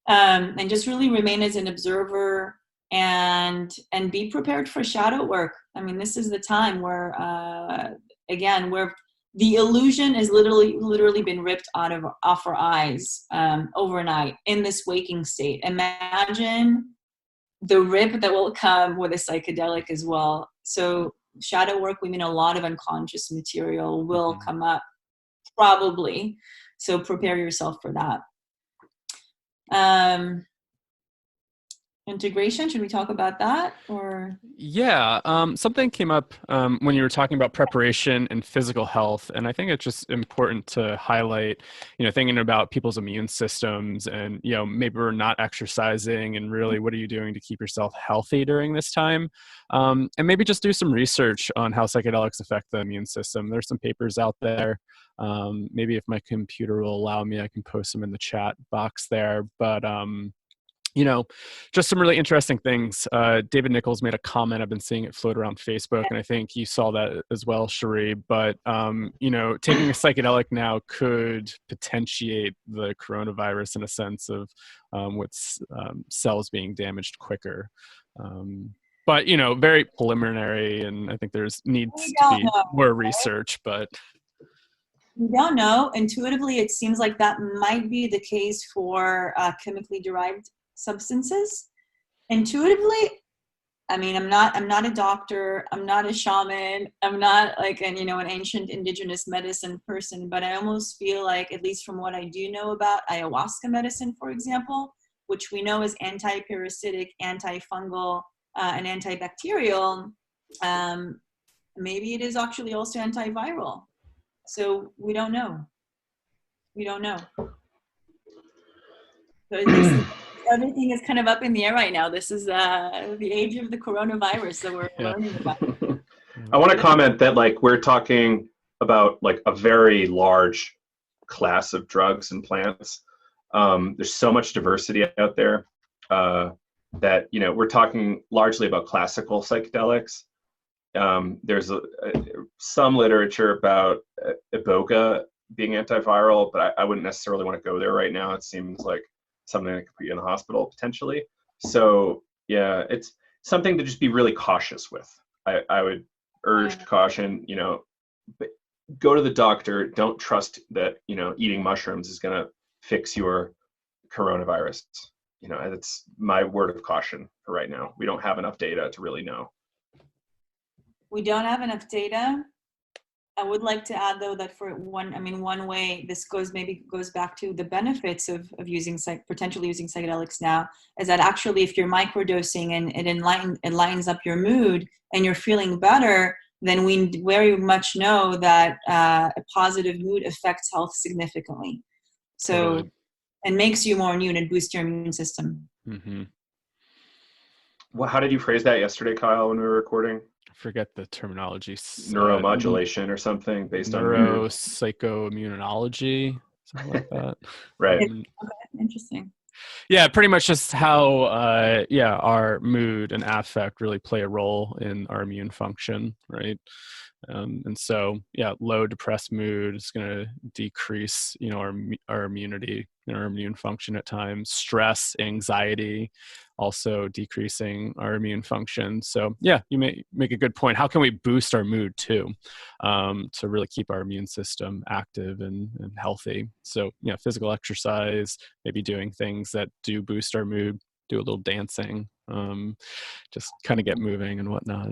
and just really remain as an observer and be prepared for shadow work. I mean, this is the time where again, where the illusion has literally been ripped off our eyes overnight in this waking state. Imagine the rip that will come with a psychedelic as well. So shadow work, we mean a lot of unconscious material will come up probably. So prepare yourself for that. Integration, should we talk about that? Or yeah, something came up when you were talking about preparation and physical health, and I think it's just important to highlight, thinking about people's immune systems, and maybe we're not exercising, and really, what are you doing to keep yourself healthy during this time? And maybe just do some research on how psychedelics affect the immune system. There's some papers out there. Maybe if my computer will allow me, I can post them in the chat box there, but just some really interesting things. David Nichols made a comment. I've been seeing it float around Facebook, and I think you saw that as well, Sherree. But, taking a psychedelic now could potentiate the coronavirus in a sense of with cells being damaged quicker. But, very preliminary, and I think there's needs to be more research, but we don't know. Intuitively, it seems like that might be the case for chemically derived substances. Intuitively, I mean, I'm not a doctor, I'm not a shaman, I'm not like an ancient indigenous medicine person, but I almost feel like, at least from what I do know about ayahuasca medicine, for example, which we know is anti-parasitic, antifungal, and antibacterial, maybe it is actually also antiviral. So we don't know. So everything is kind of up in the air right now. This is the age of the coronavirus that we're learning about. I want to comment that we're talking about a very large class of drugs and plants. There's so much diversity out there that we're talking largely about classical psychedelics. There's some literature about iboga being antiviral, but I wouldn't necessarily want to go there right now. It seems like something that could put you in the hospital potentially. So yeah, it's something to just be really cautious with. I would urge caution, but go to the doctor. Don't trust that, eating mushrooms is going to fix your coronavirus. It's my word of caution for right now. We don't have enough data to really know. We don't have enough data. I would like to add, though, that one way this goes back to the benefits of potentially using psychedelics now is that actually, if you're microdosing and it enlightens up your mood and you're feeling better, then we very much know that a positive mood affects health significantly. So, totally. And makes you more immune and boosts your immune system. Mm-hmm. Well, how did you phrase that yesterday, Kyle, when we were recording? Forget the terminology. Neuromodulation or something based on neuropsychoimmunology, something like that. Right. Okay, interesting. Yeah, pretty much just how our mood and affect really play a role in our immune function, right? And so, low depressed mood is going to decrease, our immunity and our immune function at times. Stress, anxiety, also decreasing our immune function. So, you may make a good point. How can we boost our mood too, to really keep our immune system active and healthy? So, physical exercise, maybe doing things that do boost our mood. do a little dancing, just kind of get moving and whatnot.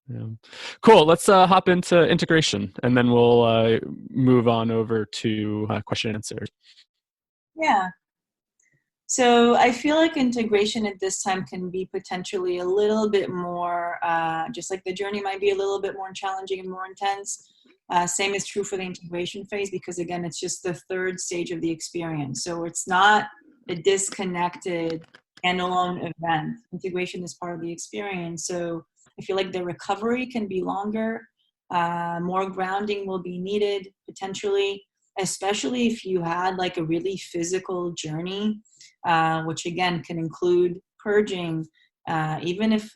Yeah. Cool. Let's hop into integration, and then we'll move on over to question and answer. Yeah. So I feel like integration at this time can be potentially a little bit more, just like the journey might be a little bit more challenging and more intense. Same is true for the integration phase, because again, it's just the third stage of the experience. So it's not a disconnected, standalone event. Integration is part of the experience. So I feel like the recovery can be longer. More grounding will be needed potentially, especially if you had like a really physical journey, which again can include purging, even if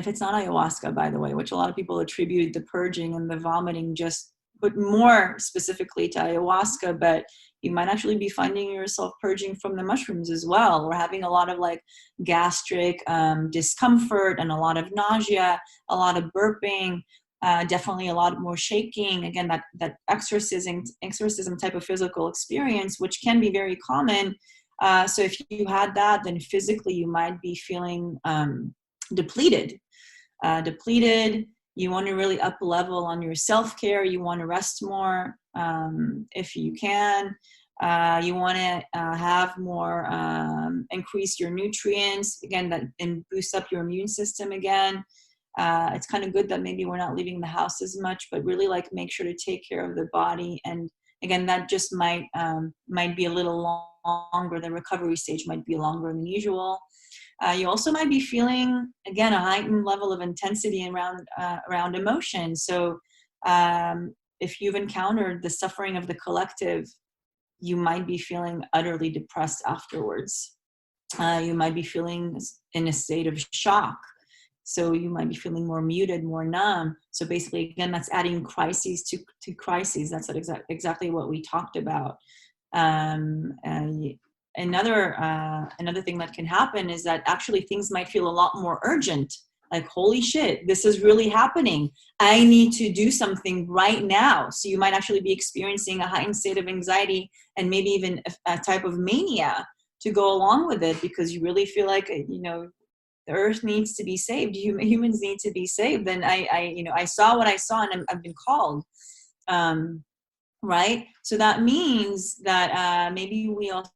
it's not ayahuasca, by the way, which a lot of people attribute the purging and the vomiting just, but more specifically to ayahuasca, but you might actually be finding yourself purging from the mushrooms as well, or having a lot of like gastric discomfort and a lot of nausea, a lot of burping, definitely a lot more shaking. Again, that exorcism type of physical experience, which can be very common. So if you had that, then physically you might be feeling depleted. You want to really up level on your self-care. You want to rest more if you can. You want to have more, increase your nutrients again, and boost up your immune system again. It's kind of good that maybe we're not leaving the house as much, but really like make sure to take care of the body. And again, that just might be a little longer. The recovery stage might be longer than usual. You also might be feeling, again, a heightened level of intensity around emotion. So if you've encountered the suffering of the collective, you might be feeling utterly depressed afterwards. You might be feeling in a state of shock. So you might be feeling more muted, more numb. So basically, again, that's adding crises to crises. That's exactly what we talked about. Another thing that can happen is that actually things might feel a lot more urgent. Like, holy shit, this is really happening. I need to do something right now. So you might actually be experiencing a heightened state of anxiety and maybe even a type of mania to go along with it, because you really feel like, the earth needs to be saved. Humans need to be saved. And I saw what I saw, and I've been called. Right? So that means that maybe we also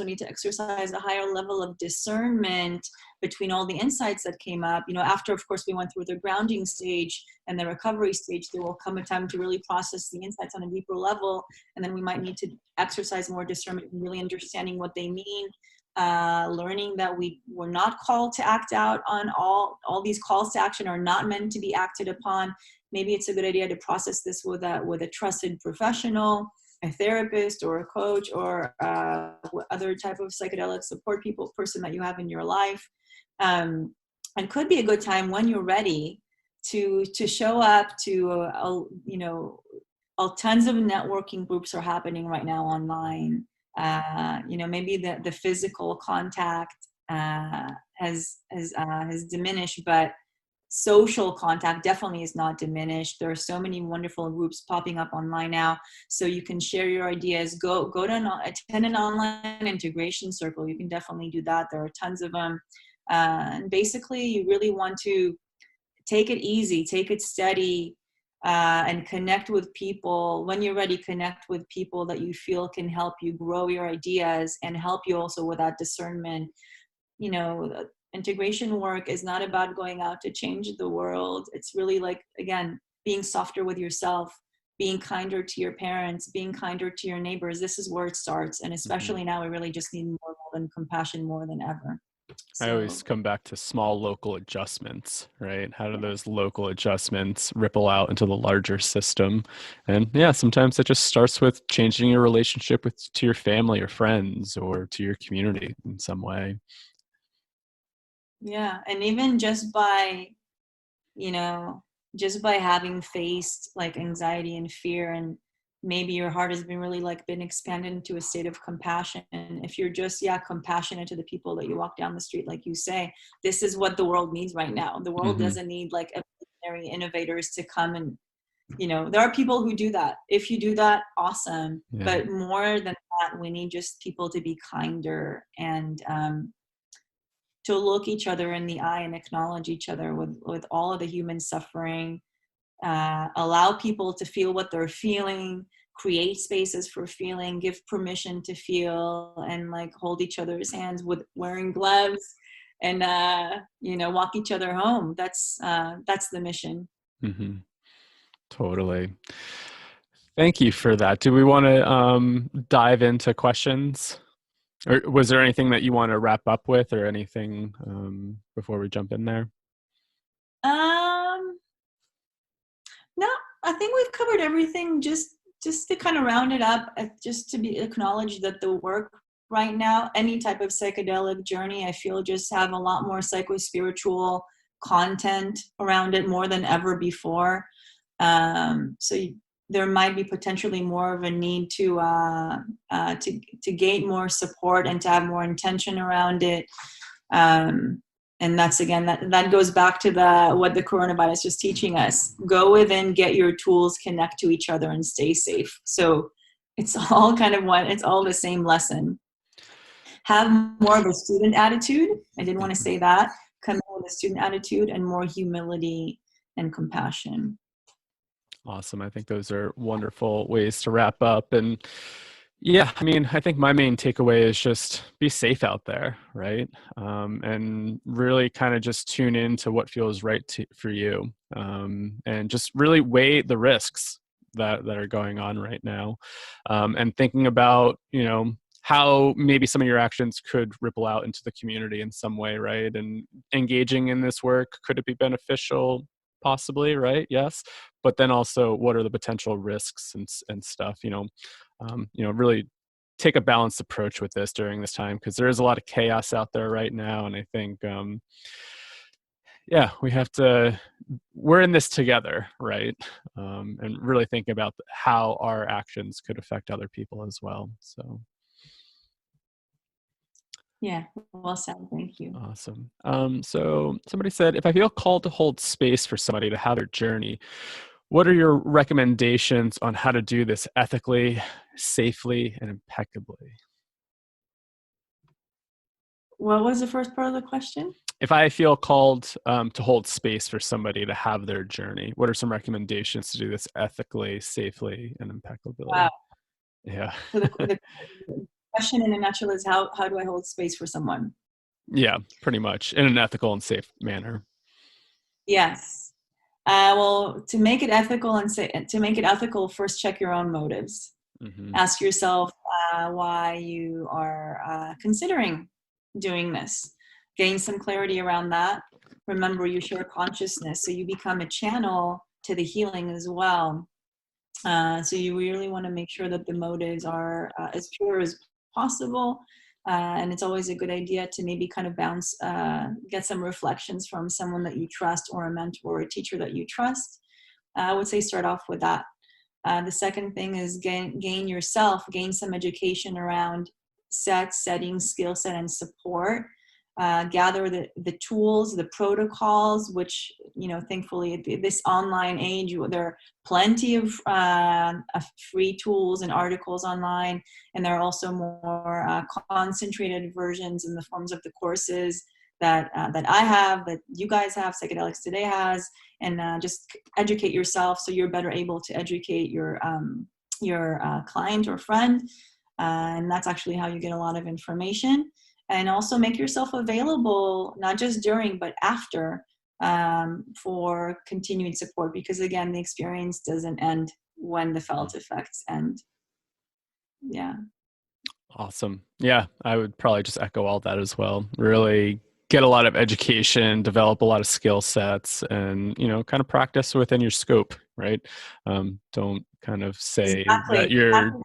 need to exercise a higher level of discernment between all the insights that came up. After, of course, we went through the grounding stage and the recovery stage, there will come a time to really process the insights on a deeper level. And then we might need to exercise more discernment and really understanding what they mean. Learning that we're not called to act out on all these calls to action are not meant to be acted upon. Maybe it's a good idea to process this with a trusted professional, a therapist or a coach, or other type of psychedelic support person that you have in your life. And could be a good time when you're ready to show up to tons of networking groups are happening right now online. Maybe the physical contact has diminished, but social contact definitely is not diminished. There are so many wonderful groups popping up online now, so you can share your ideas. Go to attend an online integration circle. You can definitely do that. There are tons of them. And basically, you really want to take it easy, take it steady, and connect with people. When you're ready, connect with people that you feel can help you grow your ideas and help you also with that discernment. Integration work is not about going out to change the world. It's really like, again, being softer with yourself, being kinder to your parents, being kinder to your neighbors. This is where it starts. And especially now, we really just need more love and compassion more than ever. I always come back to small local adjustments, right? How do those local adjustments ripple out into the larger system? And yeah, sometimes it just starts with changing your relationship to your family or friends or to your community in some way. Yeah. And even just by having faced like anxiety and fear, and maybe your heart has been really been expanded into a state of compassion. If you're just compassionate to the people that you walk down the street, like you say, this is what the world needs right now. The world doesn't need evolutionary innovators to come and there are people who do that. If you do that, awesome. Yeah. But more than that. We need just people to be kinder and to look each other in the eye and acknowledge each other with all of the human suffering. Allow people to feel what they're feeling, create spaces for feeling, give permission to feel, and like hold each other's hands with wearing gloves, and walk each other home. That's the mission. Mm-hmm. Totally. Thank you for that. Do we want to dive into questions? Or was there anything that you want to wrap up with, or anything before we jump in there? No, I think we've covered everything. Just to kind of round it up, just to be acknowledged that the work right now, any type of psychedelic journey, I feel just have a lot more psycho-spiritual content around it more than ever before. There might be potentially more of a need to gain more support and to have more intention around it. And that's, again, that goes back to what the coronavirus is teaching us. Go within, get your tools, connect to each other, and stay safe. So it's all kind of it's all the same lesson. Have more of a student attitude. I did want to say that. Come in with a student attitude and more humility and compassion. Awesome. I think those are wonderful ways to wrap up. And yeah, I mean, I think my main takeaway is just be safe out there, right? And really kind of just tune in to what feels right for you, and just really weigh the risks that are going on right now, and thinking about, how maybe some of your actions could ripple out into the community in some way, right? And engaging in this work, could it be beneficial? Possibly, right? Yes. But then also, what are the potential risks and stuff? Really take a balanced approach with this during this time, because there is a lot of chaos out there right now, and I think, we're in this together, right? And really think about how our actions could affect other people as well. So. Yeah, well said. Thank you. Awesome. So somebody said, if I feel called to hold space for somebody to have their journey, what are your recommendations on how to do this ethically, safely, and impeccably? What was the first part of the question? If I feel called to hold space for somebody to have their journey, what are some recommendations to do this ethically, safely, and impeccably? Wow. Yeah. So the question in a nutshell is, how do I hold space for someone? Yeah, pretty much in an ethical and safe manner. Yes. Well, to make it ethical, first check your own motives. Mm-hmm. Ask yourself why you are considering doing this. Gain some clarity around that. Remember, you share consciousness, so you become a channel to the healing as well. So you really want to make sure that the motives are as pure as possible. And it's always a good idea to maybe kind of get some reflections from someone that you trust, or a mentor or a teacher that you trust. I would say start off with that. The second thing is gain some education around setting, skill set, and support. Gather the tools, the protocols, which, thankfully at this online age, there are plenty of free tools and articles online, and there are also more concentrated versions in the forms of the courses that I have, that you guys have, Psychedelics Today has, and just educate yourself so you're better able to educate your client or friend, and that's actually how you get a lot of information. And also make yourself available, not just during, but after, for continued support. Because again, the experience doesn't end when the felt effects end. Yeah. Awesome. Yeah, I would probably just echo all that as well. Really get a lot of education, develop a lot of skill sets, and, kind of practice within your scope, right? Don't kind of say that you're...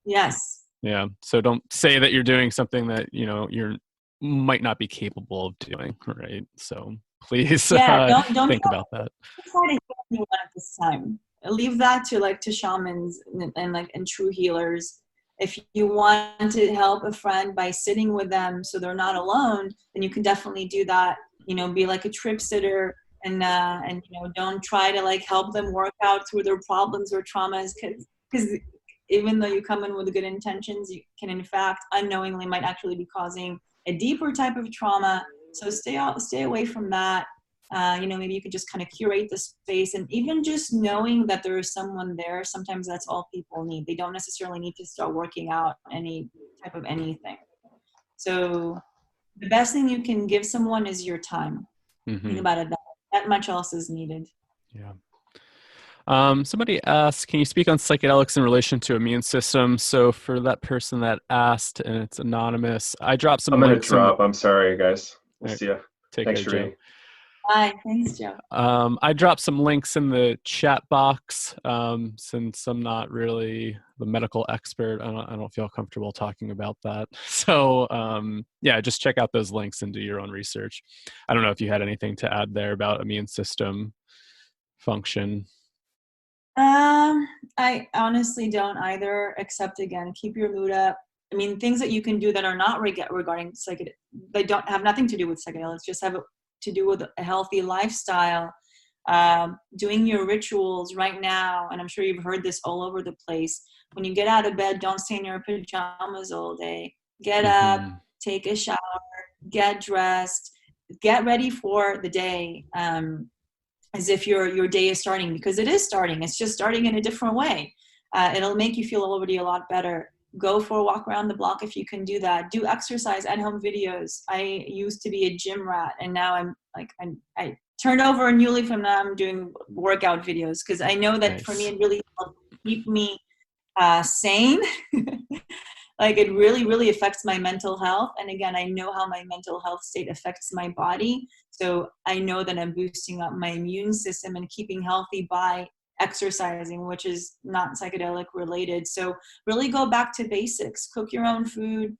Yes. Yeah. So don't say that you're doing something that, you're might not be capable of doing, right? So please don't think about that. Try to heal anyone at this time. Leave that to shamans and true healers. If you want to help a friend by sitting with them so they're not alone, then you can definitely do that. Be like a trip sitter, and don't try to help them work out through their problems or traumas, because even though you come in with good intentions, you can in fact unknowingly might actually be causing a deeper type of trauma. So stay away from that. Maybe you could just kind of curate the space, and even just knowing that there is someone there, sometimes that's all people need. They don't necessarily need to start working out any type of anything. So the best thing you can give someone is your time. Think about it, that much else is needed. Yeah. Somebody asked, can you speak on psychedelics in relation to immune system? So for that person that asked, and it's anonymous, I dropped some links. I'm sorry, guys. We'll see you. Take Thanks, care, Joe. Sherree. Bye. Thanks, Joe. I dropped some links in the chat box, since I'm not really the medical expert. I don't feel comfortable talking about that. So yeah, just check out those links and do your own research. I don't know if you had anything to add there about immune system function. I honestly don't either, except again, keep your mood up. I mean, things that you can do that are not regarding psychedelics, they don't have nothing to do with psychedelics, just have to do with a healthy lifestyle. Doing your rituals right now, and I'm sure you've heard this all over the place. When you get out of bed, don't stay in your pajamas all day. Get up, take a shower, get dressed, get ready for the day. As if your day is starting, because it is starting. It's just starting in a different way. It'll make you feel already a lot better. Go for a walk around the block if you can do that. Do exercise at home videos. I used to be a gym rat, and now I turned over a new leaf, and now I'm doing workout videos, because I know that Nice. For me it really helps keep me sane. Like it really, really affects my mental health. And again, I know how my mental health state affects my body. So I know that I'm boosting up my immune system and keeping healthy by exercising, which is not psychedelic related. So really go back to basics. Cook your own food,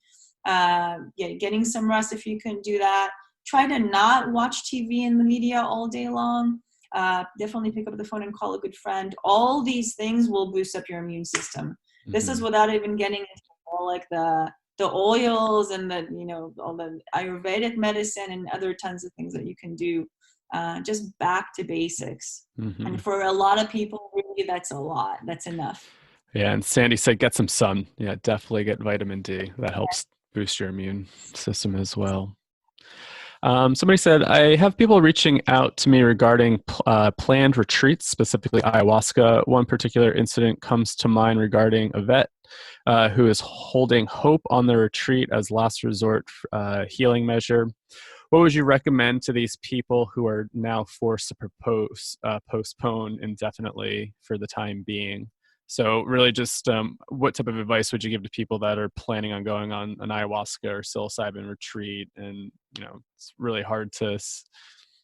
getting some rest if you can do that. Try to not watch TV and the media all day long. Definitely pick up the phone and call a good friend. All these things will boost up your immune system. This is without even getting into all like the oils and all the Ayurvedic medicine and other tons of things that you can do. Just back to basics. And for a lot of people, really, that's a lot. That's enough. Yeah, and Sandy said get some sun. Yeah, definitely get vitamin D. That helps boost your immune system as well. Somebody said, I have people reaching out to me regarding planned retreats, specifically ayahuasca. One particular incident comes to mind regarding a vet who is holding hope on the retreat as last resort healing measure. What would you recommend to these people who are now forced to postpone indefinitely for the time being? So really just what type of advice would you give to people that are planning on going on an ayahuasca or psilocybin retreat? And, it's really hard to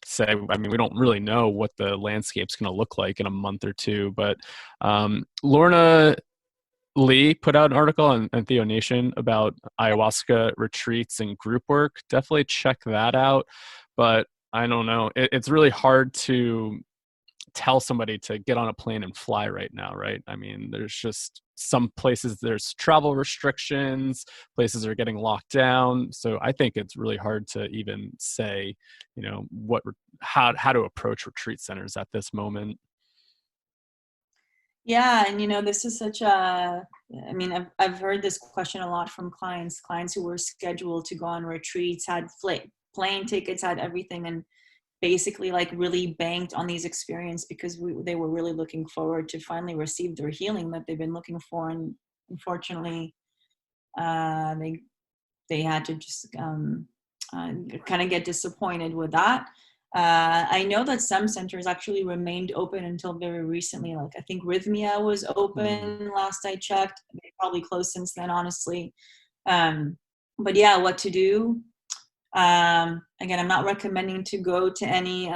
say. I mean, we don't really know what the landscape's going to look like in a month or two, but Lorna Lee put out an article on Theo Nation about ayahuasca retreats and group work. Definitely check that out. But I don't know. It's really hard to tell somebody to get on a plane and fly right now, right? I mean, there's just some places there's travel restrictions, places are getting locked down. So I think it's really hard to even say, how to approach retreat centers at this moment. Yeah, and this is such I've heard this question a lot from clients who were scheduled to go on retreats, had plane tickets, had everything, and basically like really banked on these experiences because they were really looking forward to finally receive their healing that they've been looking for. And unfortunately, they had to just kind of get disappointed with that. I know that some centers actually remained open until very recently. Like I think Rhythmia was open last I checked. They probably closed since then, honestly. But yeah, what to do? Again, I'm not recommending to go to any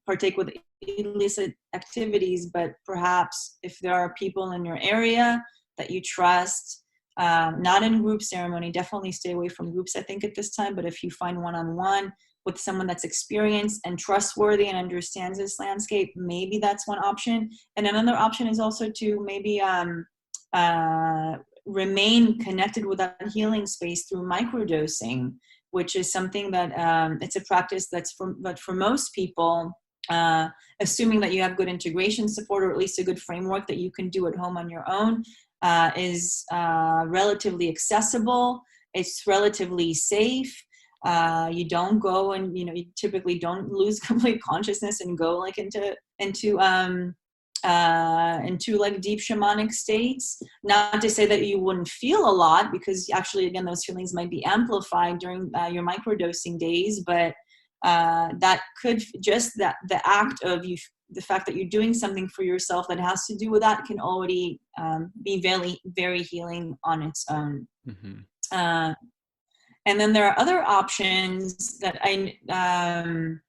partake with illicit activities, but perhaps if there are people in your area that you trust, not in group ceremony, definitely stay away from groups, I think, at this time. But if you find one-on-one with someone that's experienced and trustworthy and understands this landscape, maybe that's one option. And another option is also to maybe remain connected with that healing space through microdosing, which is something that it's a practice but for most people, assuming that you have good integration support, or at least a good framework that you can do at home on your own, is relatively accessible. It's relatively safe. You don't go and, you typically don't lose complete consciousness and go like into like deep shamanic states. Not to say that you wouldn't feel a lot, because actually, again, those feelings might be amplified during your microdosing days, but that could just the act of the fact that you're doing something for yourself that has to do with that can already be very, very healing on its own. Mm-hmm. And then there are other options that an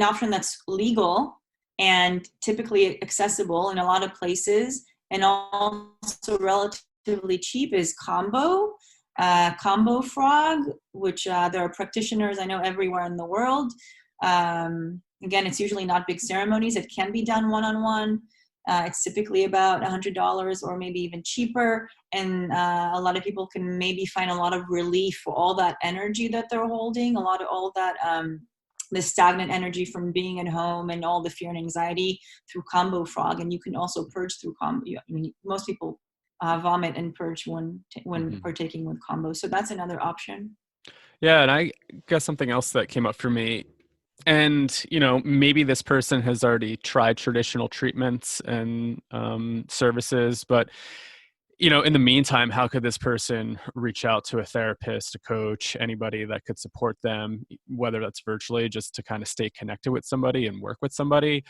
option that's legal and typically accessible in a lot of places, and also relatively cheap, is combo frog, which there are practitioners I know everywhere in the world. Again, it's usually not big ceremonies. It can be done one-on-one. It's typically about $100 or maybe even cheaper. And a lot of people can maybe find a lot of relief for all that energy that they're holding, all that the stagnant energy from being at home and all the fear and anxiety through combo frog. And you can also purge through combo. I mean, most people vomit and purge when mm-hmm. partaking with combo. So that's another option. Yeah, and I guess something else that came up for me, and maybe this person has already tried traditional treatments and services, but in the meantime, how could this person reach out to a therapist, a coach, anybody that could support them, whether that's virtually, just to kind of stay connected with somebody and work with somebody?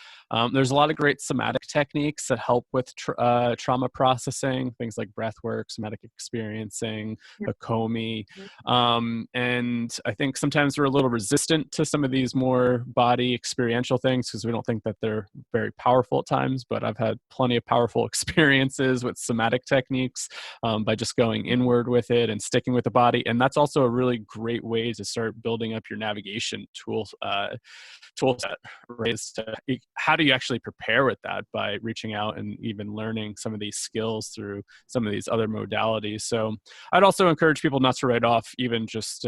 There's a lot of great somatic techniques that help with trauma processing, things like breath work, somatic experiencing, Hakomi. And I think sometimes we're a little resistant to some of these more body experiential things because we don't think that they're very powerful at times, but I've had plenty of powerful experiences with somatic techniques by just going inward with it and sticking with the body. And that's also a really great way to start building up your navigation tool set, right? How do you actually prepare with that? By reaching out and even learning some of these skills through some of these other modalities. So I'd also encourage people not to write off even just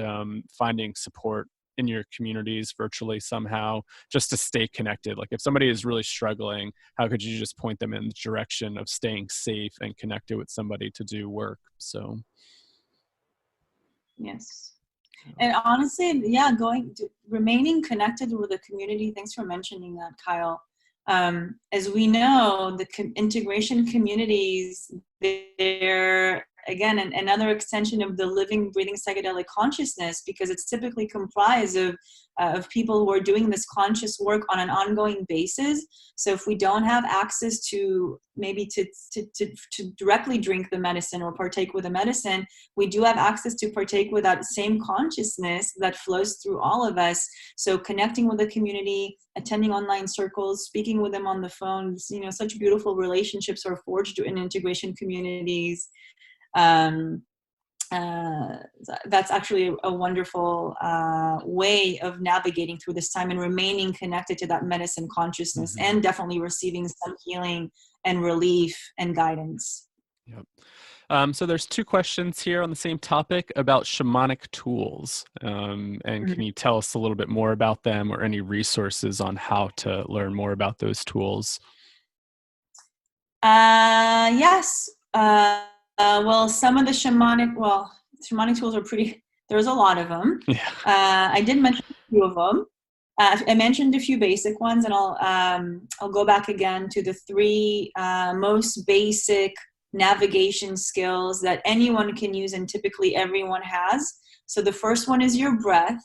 finding support in your communities virtually somehow, just to stay connected. Like if somebody is really struggling, how could you just point them in the direction of staying safe and connected with somebody to do work? So yes. And honestly, yeah, remaining connected with the community. Thanks for mentioning that, Kyle. As we know, the integration communities, they're again another extension of the living, breathing psychedelic consciousness, because it's typically comprised of people who are doing this conscious work on an ongoing basis. So if we don't have access to maybe to directly drink the medicine or partake with the medicine, we do have access to partake with that same consciousness that flows through all of us. So connecting with the community, attending online circles, speaking with them on the phone, such beautiful relationships are forged in integration communities. That's actually a wonderful way of navigating through this time and remaining connected to that medicine consciousness, mm-hmm. and definitely receiving some healing and relief and guidance. Yep. So there's two questions here on the same topic about shamanic tools. And mm-hmm. Can you tell us a little bit more about them, or any resources on how to learn more about those tools? Yes. Well, some of the shamanic tools are there's a lot of them. Yeah. I did mention a few of them. I mentioned a few basic ones, and I'll go back again to the three most basic navigation skills that anyone can use and typically everyone has. So the first one is your breath.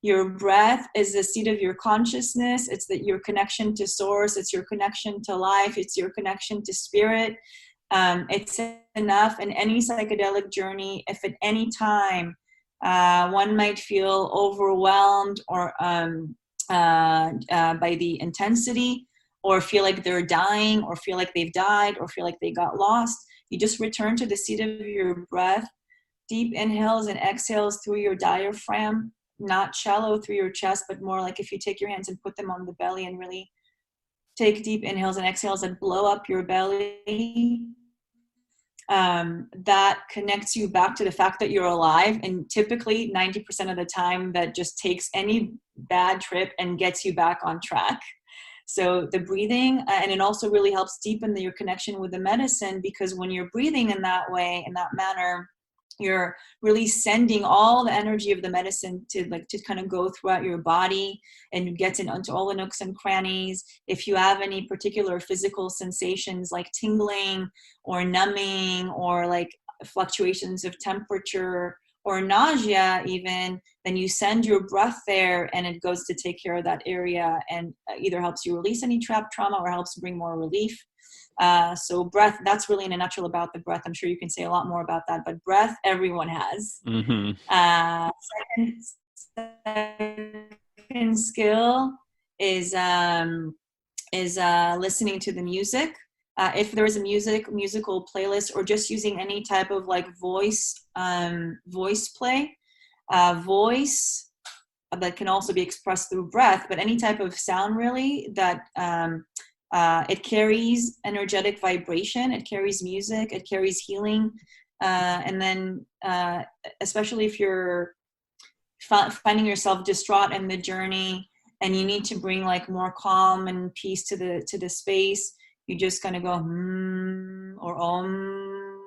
Your breath is the seat of your consciousness. It's your connection to source. It's your connection to life. It's your connection to spirit. It's enough in any psychedelic journey. If at any time one might feel overwhelmed or by the intensity, or feel like they're dying, or feel like they've died, or feel like they got lost, you just return to the seat of your breath. Deep inhales and exhales through your diaphragm, not shallow through your chest, but more like if you take your hands and put them on the belly and really take deep inhales and exhales and blow up your belly. that connects you back to the fact that you're alive. And typically 90% of the time that just takes any bad trip and gets you back on track. So the breathing, and it also really helps deepen your connection with the medicine, because when you're breathing in that way, in that manner, you're really sending all the energy of the medicine to kind of go throughout your body and get into all the nooks and crannies. If you have any particular physical sensations like tingling or numbing or like fluctuations of temperature or nausea even, then you send your breath there and it goes to take care of that area, and either helps you release any trapped trauma or helps bring more relief. So breath, that's really in a nutshell about the breath. I'm sure you can say a lot more about that, but breath, everyone has. Second skill is listening to the music. If there is a musical playlist, or just using any type of like voice play, voice that can also be expressed through breath, but any type of sound really that it carries energetic vibration, it carries music, it carries healing. And then especially if you're finding yourself distraught in the journey and you need to bring like more calm and peace to the space, you just kind of go or om,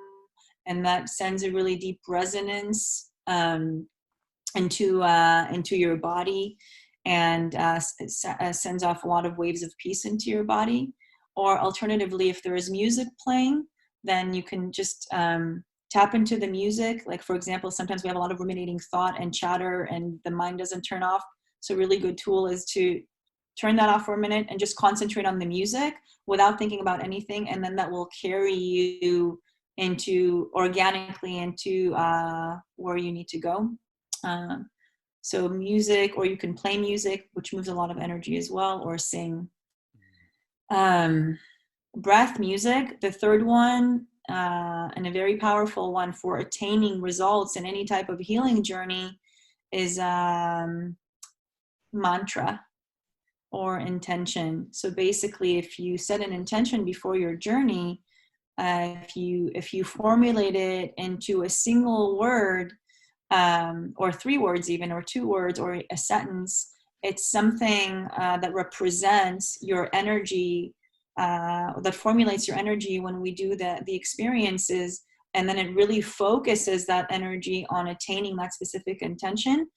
and that sends a really deep resonance into your body, and sends off a lot of waves of peace into your body. Or alternatively, if there is music playing, then you can just tap into the music. Like, for example, sometimes we have a lot of ruminating thought and chatter and the mind doesn't turn off. So a really good tool is to turn that off for a minute and just concentrate on the music without thinking about anything. And then that will carry you organically into where you need to go. So music, or you can play music, which moves a lot of energy as well, or sing. Breath, music. The third one, and a very powerful one for attaining results in any type of healing journey, is mantra or intention. So basically, if you set an intention before your journey, if you formulate it into a single word, or 3 words even, or 2 words, or a sentence, it's something that represents your energy, that formulates your energy when we do the experiences, and then it really focuses that energy on attaining that specific intention.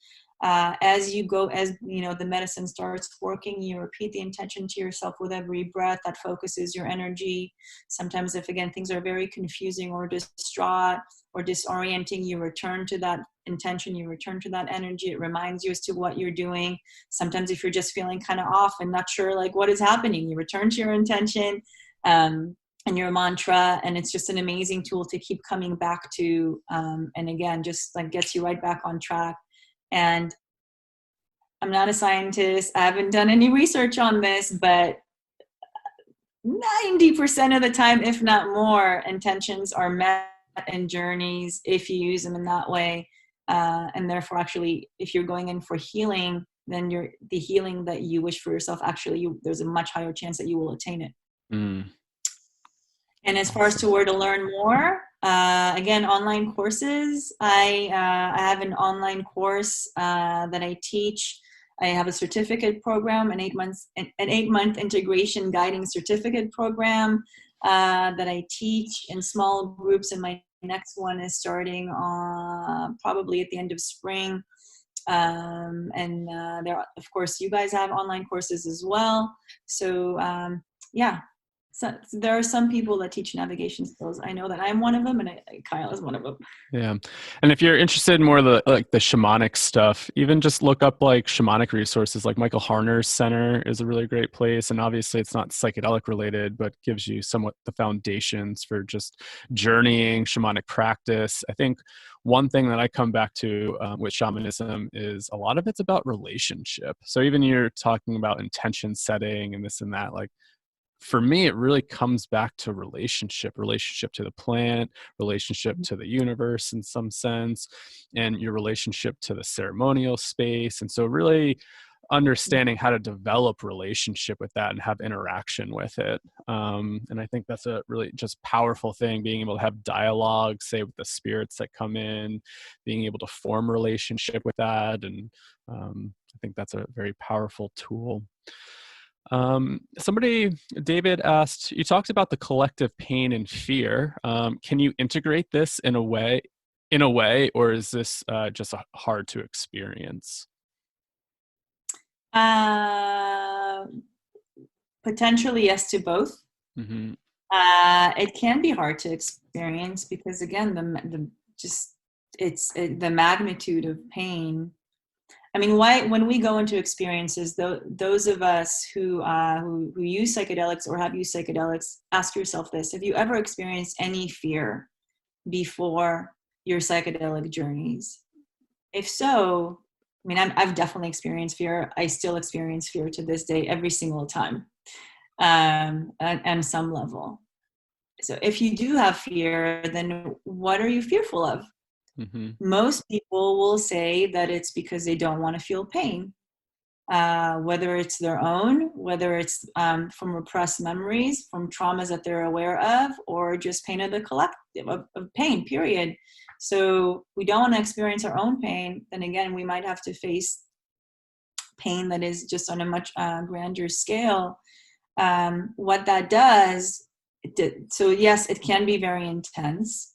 As you go, as you know, the medicine starts working, you repeat the intention to yourself with every breath. That focuses your energy. Sometimes if, again, things are very confusing or distraught or disorienting, you return to that intention, you return to that energy. It reminds you as to what you're doing. Sometimes if you're just feeling kind of off and not sure like what is happening, you return to your intention and your mantra, and it's just an amazing tool to keep coming back to, and again, just like gets you right back on track. And I'm not a scientist, I haven't done any research on this, but 90% of the time, if not more, intentions are met in journeys if you use them in that way. And therefore, actually, if you're going in for healing, then the healing that you wish for yourself, actually, there's a much higher chance that you will attain it. And as far as to where to learn more, again, online courses. I have an online course that I teach. I have a certificate program, an 8-month integration guiding certificate program that I teach in small groups, and my next one is starting probably at the end of spring. And there, of course, you guys have online courses as well. So yeah. So there are some people that teach navigation skills. I know that I'm one of them, and Kyle is one of them. Yeah. And if you're interested in more of the shamanic stuff, even just look up like shamanic resources. Like Michael Harner's center is a really great place. And obviously it's not psychedelic related, but gives you somewhat the foundations for just journeying shamanic practice. I think one thing that I come back to with shamanism is a lot of it's about relationship. So even you're talking about intention setting and this and that, like, for me, it really comes back to relationship to the plant, relationship to the universe in some sense, and your relationship to the ceremonial space. And so really understanding how to develop relationship with that and have interaction with it. And I think that's a really just powerful thing, being able to have dialogue, say with the spirits that come in, being able to form a relationship with that. And I think that's a very powerful tool. David asked, you talked about the collective pain and fear. Can you integrate this in a way, or is this just hard to experience? Potentially yes to both. Mm-hmm. It can be hard to experience because again, the magnitude of pain. I mean, when we go into experiences, those of us who use psychedelics or have used psychedelics, ask yourself this: have you ever experienced any fear before your psychedelic journeys? If so, I mean, I've definitely experienced fear. I still experience fear to this day, every single time, at some level. So if you do have fear, then what are you fearful of? Mm-hmm. Most people will say that it's because they don't want to feel pain, whether it's their own, whether it's from repressed memories, from traumas that they're aware of, or just pain of the collective, of pain, period. So we don't want to experience our own pain. Then again, we might have to face pain that is just on a much grander scale. What that does, so yes, it can be very intense.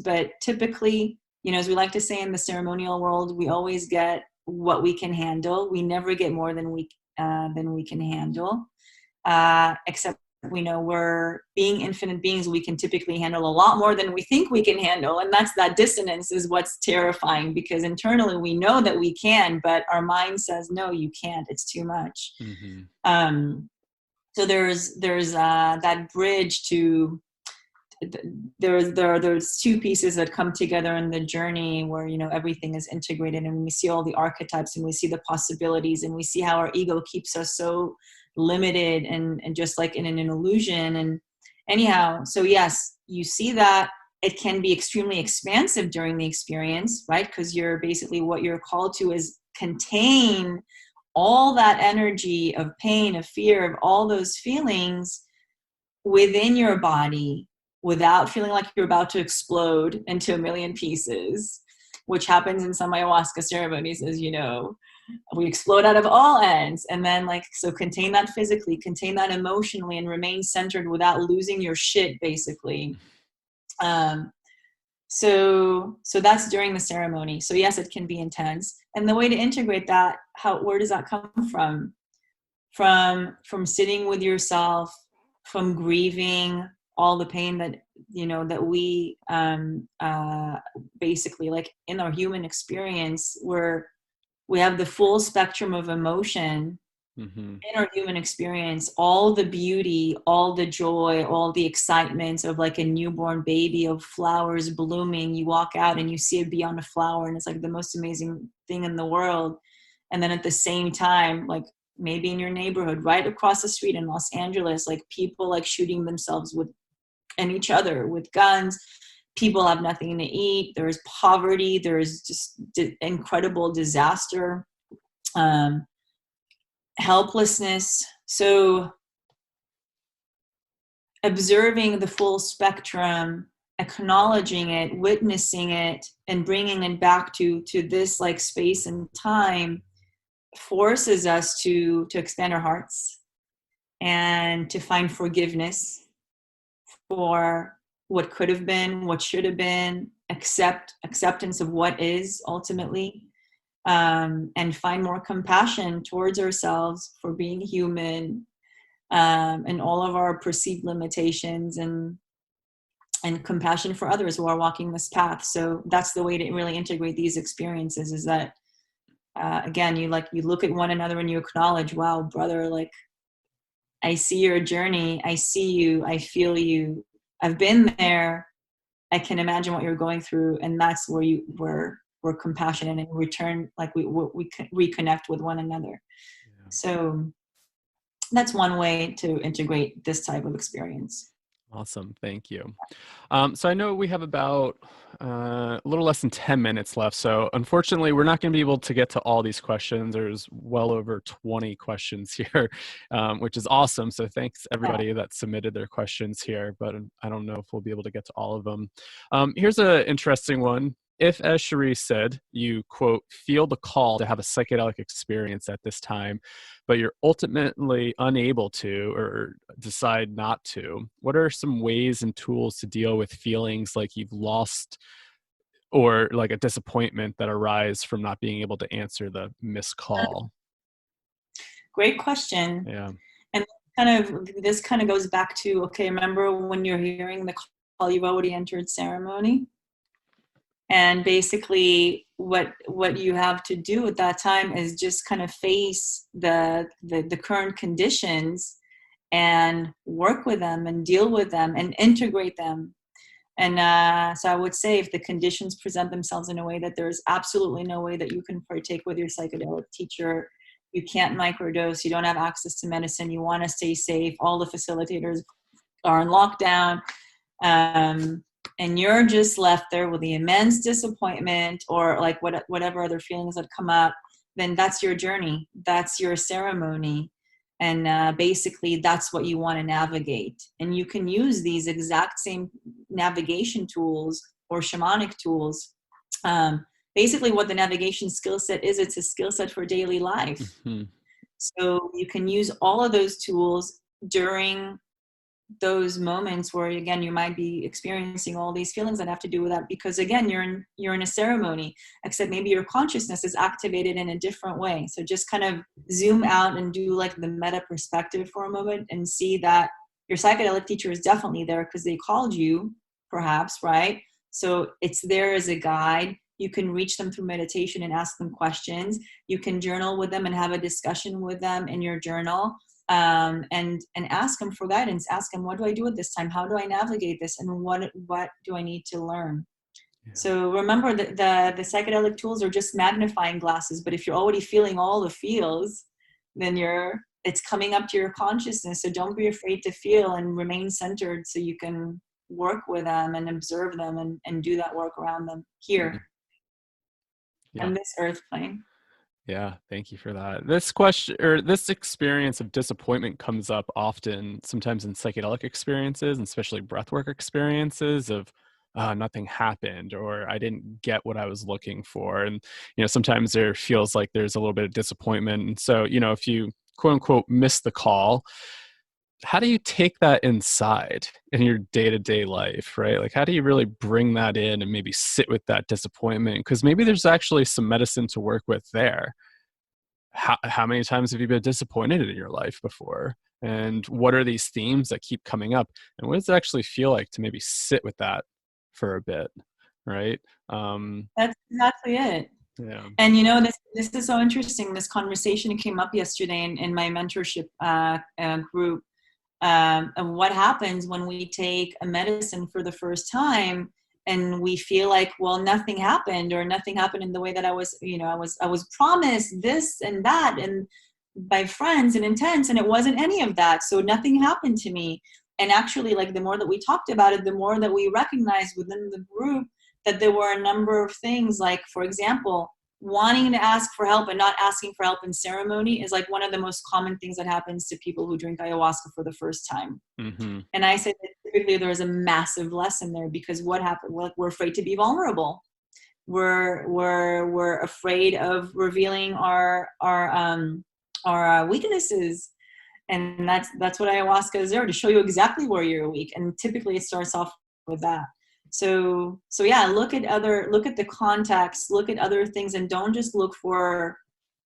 But typically, as we like to say in the ceremonial world, we always get what we can handle. We never get more than we can handle, except we know we're being infinite beings. We can typically handle a lot more than we think we can handle. And that dissonance is what's terrifying, because internally we know that we can, but our mind says, no, you can't, it's too much. Mm-hmm. So there's that bridge to, there's two pieces that come together in the journey where, everything is integrated, and we see all the archetypes, and we see the possibilities, and we see how our ego keeps us so limited and just like in an illusion. And anyhow, so yes, you see that it can be extremely expansive during the experience, right? Because what you're called to is contain all that energy of pain, of fear, of all those feelings within your body without feeling like you're about to explode into a million pieces, which happens in some ayahuasca ceremonies, as you know. We explode out of all ends. And then so contain that physically, contain that emotionally, and remain centered without losing your shit, basically. So that's during the ceremony. So yes, it can be intense. And the way to integrate that, where does that come from? From sitting with yourself, from grieving all the pain that, that we basically, like in our human experience, where we have the full spectrum of emotion. Mm-hmm. In our human experience, all the beauty, all the joy, all the excitement of like a newborn baby, of flowers blooming. You walk out and you see a bee on a flower, and it's like the most amazing thing in the world. And then at the same time, like maybe in your neighborhood, right across the street in Los Angeles, like people like shooting themselves and each other with guns. People have nothing to eat. There's poverty. There's just incredible disaster. Helplessness. So observing the full spectrum, acknowledging it, witnessing it, and bringing it back to this like space and time forces us to expand our hearts and to find forgiveness for what could have been, what should have been, acceptance of what is ultimately. And find more compassion towards ourselves for being human, and all of our perceived limitations, and compassion for others who are walking this path. So that's the way to really integrate these experiences, is that, again, you look at one another and you acknowledge, wow, brother, like I see your journey. I see you. I feel you. I've been there. I can imagine what you're going through. And that's where we're compassionate, and in return, like we reconnect with one another. Yeah. So that's one way to integrate this type of experience. Awesome. Thank you. So I know we have about a little less than 10 minutes left. So unfortunately, we're not going to be able to get to all these questions. There's well over 20 questions here, which is awesome. So thanks everybody that submitted their questions here, but I don't know if we'll be able to get to all of them. Here's an interesting one. If, as Sherree said, you, quote, feel the call to have a psychedelic experience at this time, but you're ultimately unable to or decide not to, what are some ways and tools to deal with feelings like you've lost or like a disappointment that arise from not being able to answer the missed call? Great question. Yeah. And this kind of goes back to, okay, remember when you're hearing the call, you've already entered ceremony. And basically what you have to do at that time is just kind of face the current conditions and work with them and deal with them and integrate them. And so I would say if the conditions present themselves in a way that there's absolutely no way that you can partake with your psychedelic teacher, you can't microdose, you don't have access to medicine, you want to stay safe, all the facilitators are in lockdown, and you're just left there with the immense disappointment or like whatever other feelings that come up, then that's your journey, that's your ceremony. And basically that's what you want to navigate. And you can use these exact same navigation tools or shamanic tools. Basically what the navigation skill set is, it's a skill set for daily life. Mm-hmm. So you can use all of those tools during those moments where, again, you might be experiencing all these feelings that have to do with that, because again, you're in a ceremony, except maybe your consciousness is activated in a different way. So just kind of zoom out and do like the meta perspective for a moment and see that your psychedelic teacher is definitely there because they called you, perhaps, right? So it's there as a guide. You can reach them through meditation and ask them questions. You can journal with them and have a discussion with them in your journal. And ask them for guidance. Ask them, what do I do at this time? How do I navigate this? And what do I need to learn? Yeah. So remember that the psychedelic tools are just magnifying glasses, but if you're already feeling all the feels, then it's coming up to your consciousness. So don't be afraid to feel and remain centered so you can work with them and observe them and do that work around them here on this earth plane. Yeah, thank you for that. This question or this experience of disappointment comes up often, sometimes in psychedelic experiences, and especially breathwork experiences of nothing happened or I didn't get what I was looking for. And, sometimes there feels like there's a little bit of disappointment. And so, if you quote unquote miss the call, how do you take that inside in your day-to-day life, right? Like, how do you really bring that in and maybe sit with that disappointment? Because maybe there's actually some medicine to work with there. How many times have you been disappointed in your life before? And what are these themes that keep coming up? And what does it actually feel like to maybe sit with that for a bit, right? That's exactly it. Yeah. And this is so interesting. This conversation came up yesterday in my mentorship group. Of what happens when we take a medicine for the first time and we feel like, well, nothing happened or nothing happened in the way that I was promised this and that and by friends and intents, and it wasn't any of that. So nothing happened to me. And actually, like, the more that we talked about it, the more that we recognized within the group that there were a number of things, like, for example, wanting to ask for help and not asking for help in ceremony is like one of the most common things that happens to people who drink ayahuasca for the first time. Mm-hmm. And I say that typically there's a massive lesson there, because what happened? Well, we're afraid to be vulnerable. We're afraid of revealing our weaknesses. And that's what ayahuasca is there, to show you exactly where you're weak. And typically it starts off with that. So yeah, look at the context, look at other things, and don't just look for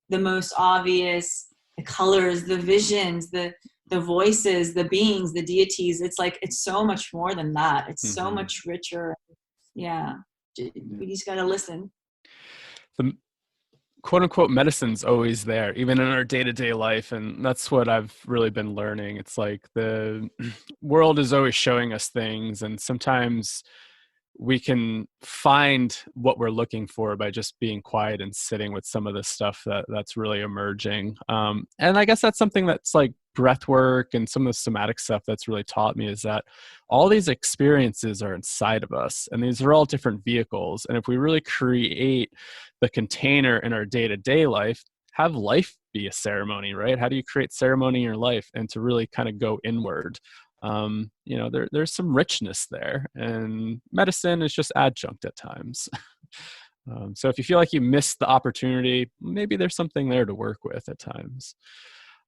the most obvious, the colors, the visions, the voices, the beings, the deities. It's like, it's so much more than that. It's so much richer. Yeah. We just got to listen. The quote unquote medicine's always there, even in our day-to-day life. And that's what I've really been learning. It's like the world is always showing us things. And sometimes we can find what we're looking for by just being quiet and sitting with some of the stuff that's really emerging. And I guess that's something that's like breath work and some of the somatic stuff that's really taught me, is that all these experiences are inside of us, and these are all different vehicles. And if we really create the container in our day-to-day life, have life be a ceremony, right? How do you create ceremony in your life and to really kind of go inward? There's some richness there, and medicine is just adjunct at times. So if you feel like you missed the opportunity, maybe there's something there to work with at times.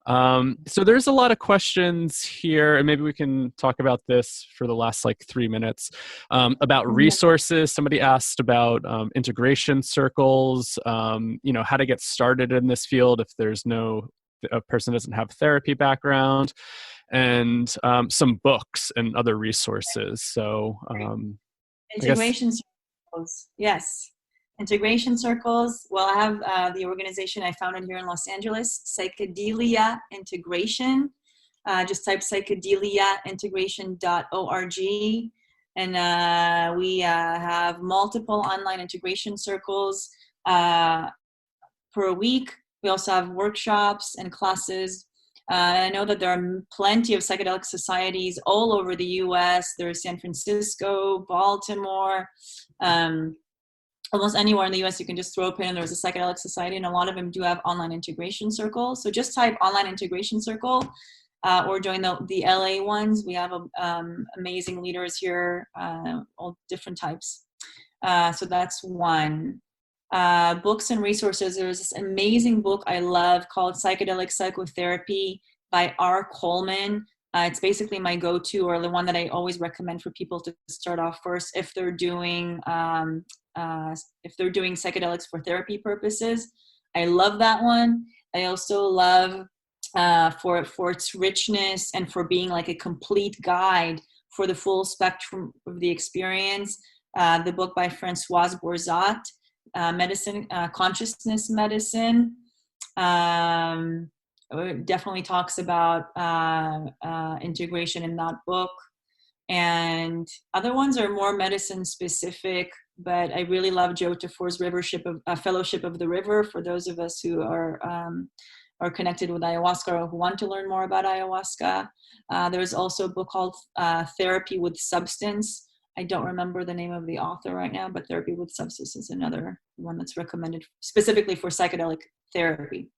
So there's a lot of questions here, and maybe we can talk about this for the last 3 minutes, about resources. Somebody asked about integration circles, how to get started in this field if a person doesn't have a therapy background, and some books and other resources. So integration circles, yes. Integration circles. Well, I have the organization I founded here in Los Angeles, Psychedelia Integration. Just type psychedeliaintegration.org. And we have multiple online integration circles per week. We also have workshops and classes. I know that there are plenty of psychedelic societies all over the US. There's San Francisco, Baltimore, almost anywhere in the US you can just throw a pin and there's a psychedelic society, and a lot of them do have online integration circles. So just type online integration circle or join the LA ones. We have amazing leaders here, all different types. So that's one. Books and resources. There's this amazing book I love called Psychedelic Psychotherapy by R. Coleman. It's basically my go-to, or the one that I always recommend for people to start off first if they're doing psychedelics for therapy purposes. I love that one. I also love for its richness and for being like a complete guide for the full spectrum of the experience. The book by Françoise Borzat, Medicine, Consciousness Medicine. It definitely talks about integration in that book. And other ones are more medicine specific, but I really love Joe Tafour's Fellowship of the River for those of us who are connected with ayahuasca or who want to learn more about ayahuasca. There's also a book called Therapy with Substance. I don't remember the name of the author right now, but Therapy with Substance is another one that's recommended specifically for psychedelic therapy.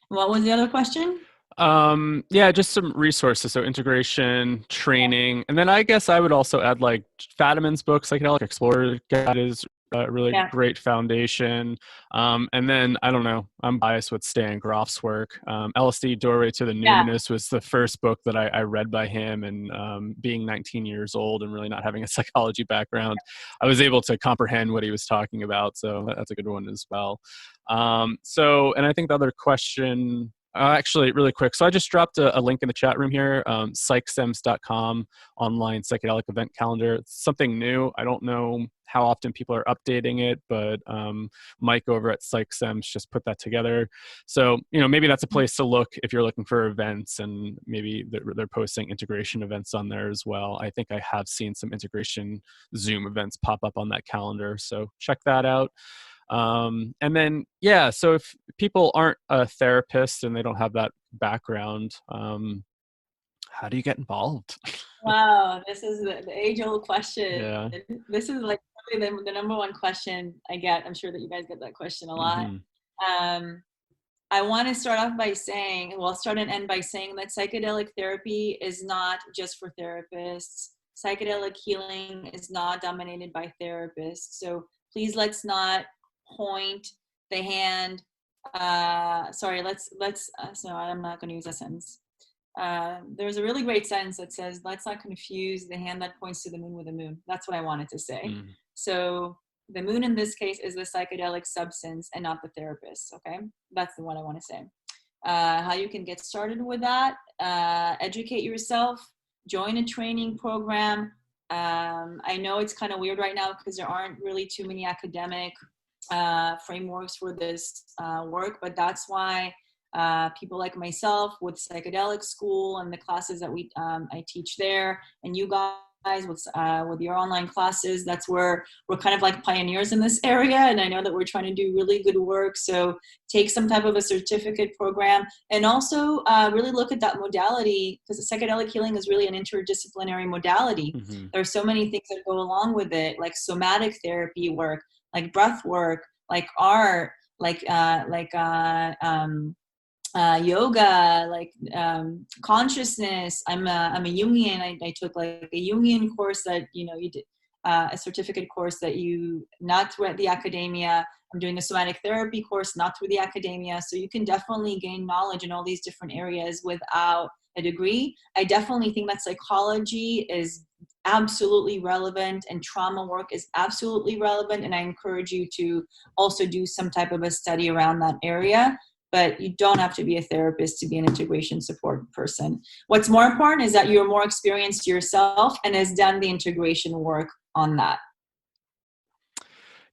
What was the other question? Just some resources. So integration, training, and then I guess I would also add like Fadiman's book, Psychedelic Explorer Guide, is a really great foundation. And then I don't know, I'm biased with Stan Groff's work. LSD Doorway to the Numinous was the first book that I read by him, and being 19 years old and really not having a psychology background, I was able to comprehend what he was talking about. So that's a good one as well. And I think the other question, actually, really quick. So I just dropped a link in the chat room here, psychsems.com, online psychedelic event calendar. It's something new. I don't know how often people are updating it, but Mike over at PsychSems just put that together. So, maybe that's a place to look if you're looking for events, and maybe they're posting integration events on there as well. I think I have seen some integration Zoom events pop up on that calendar. So check that out. And then, so if people aren't a therapist and they don't have that background, how do you get involved? Wow, this is the age-old question. Yeah. This is like probably the number one question I get. I'm sure that you guys get that question a lot. Mm-hmm. I want to start off by saying, start and end by saying that psychedelic therapy is not just for therapists. Psychedelic healing is not dominated by therapists. So please, let's not point the hand. Sorry, so I'm not going to use that sentence. There's a really great sentence that says, let's not confuse the hand that points to the moon with the moon. That's what I wanted to say. So the moon in this case is the psychedelic substance and not the therapist. Okay, that's the one I want to say. How you can get started with that: educate yourself, join a training program. I know it's kind of weird right now because there aren't really too many academic frameworks for this work, but that's why people like myself with Psychedelic School and the classes that I teach there, and you with your online classes. That's where we're kind of like pioneers in this area, and I know that we're trying to do really good work. So take some type of a certificate program, and also really look at that modality, because psychedelic healing is really an interdisciplinary modality. Mm-hmm. There are so many things that go along with it, like somatic therapy work, like breath work, like art, like yoga, like consciousness. I'm a Jungian. I took like a Jungian course that, you did a certificate course that you, not through the academia. I'm doing a somatic therapy course, not through the academia. So you can definitely gain knowledge in all these different areas without a degree. I definitely think that psychology is absolutely relevant and trauma work is absolutely relevant. And I encourage you to also do some type of a study around that area. But you don't have to be a therapist to be an integration support person. What's more important is that you're more experienced yourself and has done the integration work on that.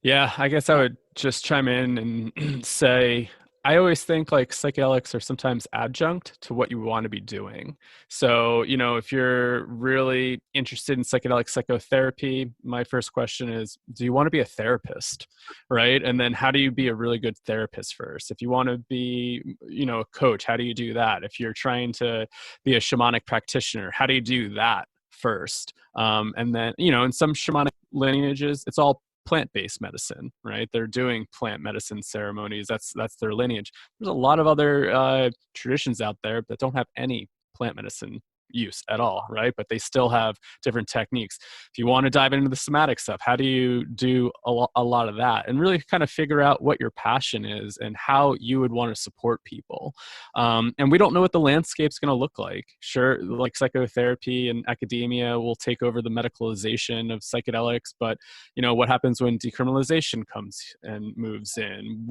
Yeah, I guess I would just chime in and say, I always think like psychedelics are sometimes adjunct to what you want to be doing. So, if you're really interested in psychedelic psychotherapy, my first question is, do you want to be a therapist? Right? And then how do you be a really good therapist first? If you want to be, a coach, how do you do that? If you're trying to be a shamanic practitioner, how do you do that first? And then, in some shamanic lineages, it's all plant-based medicine, right? They're doing plant medicine ceremonies. That's their lineage. There's a lot of other traditions out there that don't have any plant medicine use at all, right? But they still have different techniques. If you want to dive into the somatic stuff, how do you do a lot of that and really kind of figure out what your passion is and how you would want to support people? And we don't know what the landscape's going to look like. Sure, like psychotherapy and academia will take over the medicalization of psychedelics, but what happens when decriminalization comes and moves in?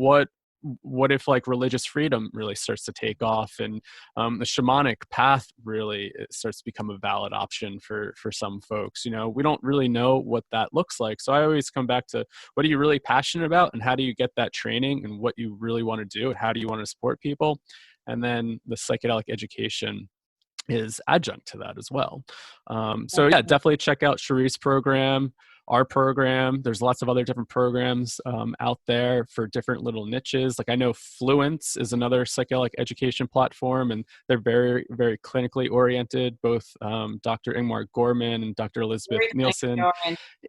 What if like religious freedom really starts to take off and the shamanic path really starts to become a valid option for some folks? We don't really know what that looks like. So I always come back to, what are you really passionate about and how do you get that training and what you really want to do and how do you want to support people? And then the psychedelic education is adjunct to that as well. So yeah, definitely check out Sherree's program, our program. There's lots of other different programs out there for different little niches. Like I know Fluence is another psychedelic education platform, and they're very, very clinically oriented. Both Dr. Ingmar Gorman and Dr. Elizabeth Nielsen,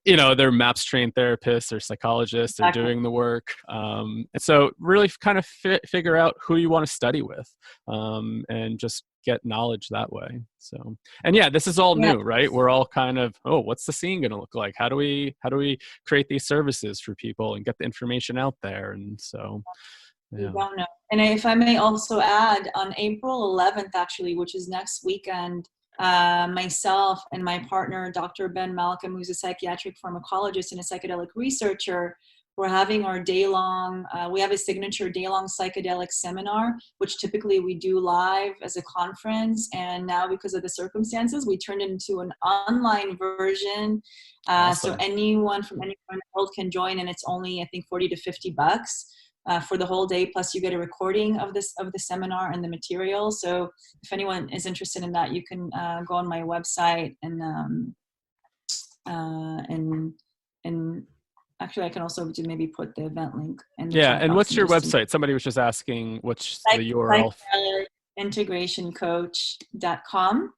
they're MAPS trained therapists or psychologists. They're doing the work. And so really kind of figure out who you want to study with and just get knowledge that way. So, and yeah, this is all new, right? We're all kind of, what's the scene going to look like? How do we create these services for people and get the information out there? And so, yeah. We don't know. And if I may also add, on April 11th, actually, which is next weekend, myself and my partner, Dr. Ben Malcolm, who's a psychiatric pharmacologist and a psychedelic researcher, we're having our day-long, we have a signature day-long psychedelic seminar, which typically we do live as a conference. And now because of the circumstances, we turned it into an online version. Awesome. So anyone from anywhere in the world can join, and it's only, I think, $40 to $50 for the whole day. Plus you get a recording of the seminar and the material. So if anyone is interested in that, you can go on my website and actually, I can also maybe put the event link in the chat and box. what's your website? Somebody was just asking what's the URL. integrationcoach.com.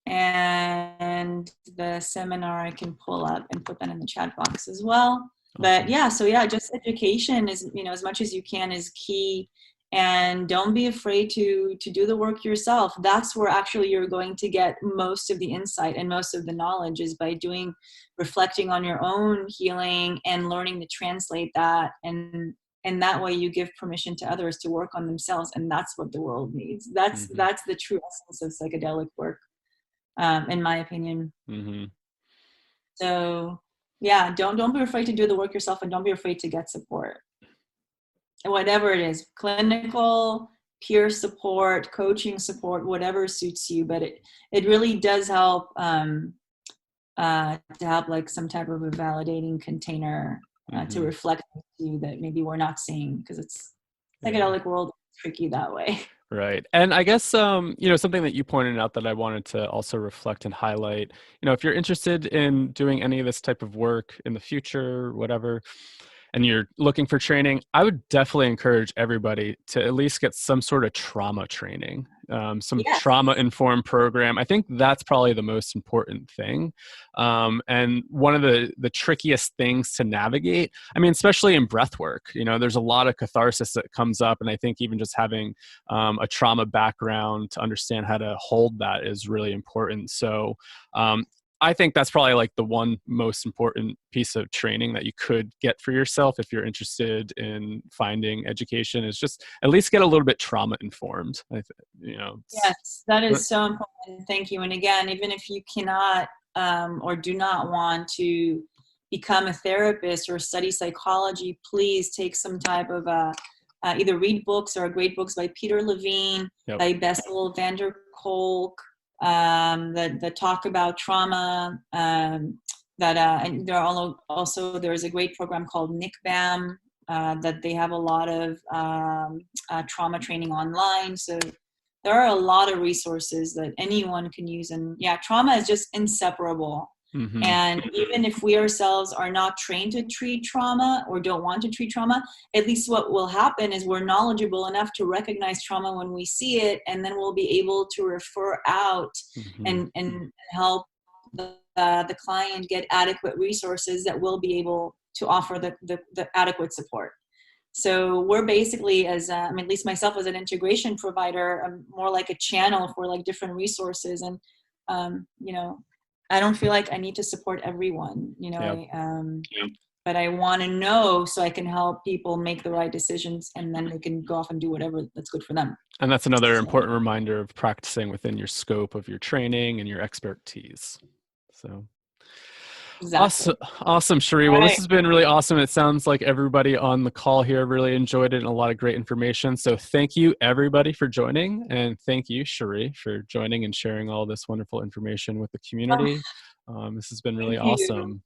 And the seminar I can pull up and put that in the chat box as well. But yeah, so yeah, just education is, as much as you can is key. And don't be afraid to do the work yourself. That's where actually you're going to get most of the insight and most of the knowledge, is by reflecting on your own healing and learning to translate that. And that way you give permission to others to work on themselves. And that's what the world needs. That's the true essence of psychedelic work, in my opinion. Mm-hmm. So yeah, don't be afraid to do the work yourself, and don't be afraid to get support. Whatever it is, clinical, peer support, coaching support, whatever suits you. But it really does help to have like some type of a validating container to reflect to you that maybe we're not seeing, because it's psychedelic world is tricky that way. Right. And I guess, something that you pointed out that I wanted to also reflect and highlight, if you're interested in doing any of this type of work in the future, whatever, and you're looking for training, I would definitely encourage everybody to at least get some sort of trauma training, some Yes. trauma-informed program. I think that's probably the most important thing. And one of the trickiest things to navigate, I mean, especially in breath work, there's a lot of catharsis that comes up. And I think even just having a trauma background to understand how to hold that is really important. So I think that's probably like the one most important piece of training that you could get for yourself if you're interested in finding education, is just at least get a little bit trauma informed. Yes, that is so important. Thank you. And again, even if you cannot or do not want to become a therapist or study psychology, please take some type of either read books or great books by Peter Levine, Yep. by Bessel van der Kolk, that talk about trauma. And there are also there's a great program called NICBAM that they have a lot of trauma training online. So there are a lot of resources that anyone can use. And yeah, trauma is just inseparable. Mm-hmm. And even if we ourselves are not trained to treat trauma or don't want to treat trauma, at least what will happen is we're knowledgeable enough to recognize trauma when we see it, and then we'll be able to refer out and help the client get adequate resources that will be able to offer the adequate support. So we're basically, at least myself as an integration provider, I'm more like a channel for like different resources. And, I don't feel like I need to support everyone, but I want to know so I can help people make the right decisions, and then they can go off and do whatever that's good for them. And that's another important reminder of practicing within your scope of your training and your expertise. So. Exactly. Awesome, Sherree. Well, this has been really awesome. It sounds like everybody on the call here really enjoyed it, and a lot of great information. So thank you, everybody, for joining. And thank you, Sherree, for joining and sharing all this wonderful information with the community. This has been really awesome.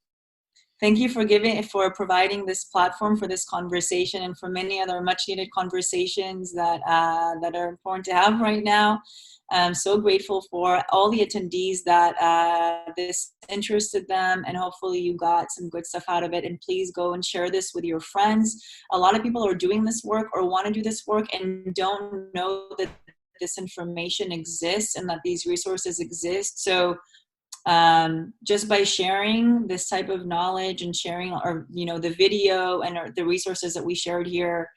Thank you for providing this platform for this conversation, and for many other much needed conversations that are important to have right now. I'm so grateful for all the attendees that this interested them, and hopefully you got some good stuff out of it. And please go and share this with your friends. A lot of people are doing this work or want to do this work and don't know that this information exists and that these resources exist. So just by sharing this type of knowledge and sharing the video and the resources that we shared here,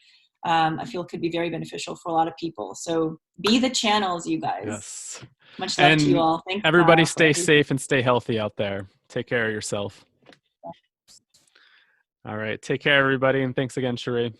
I feel could be very beneficial for a lot of people. So be the channels, you guys. Yes. Much love to you all. Thanks. Everybody stay safe and stay healthy out there. Take care of yourself. All right. Take care, everybody. And thanks again, Sherree.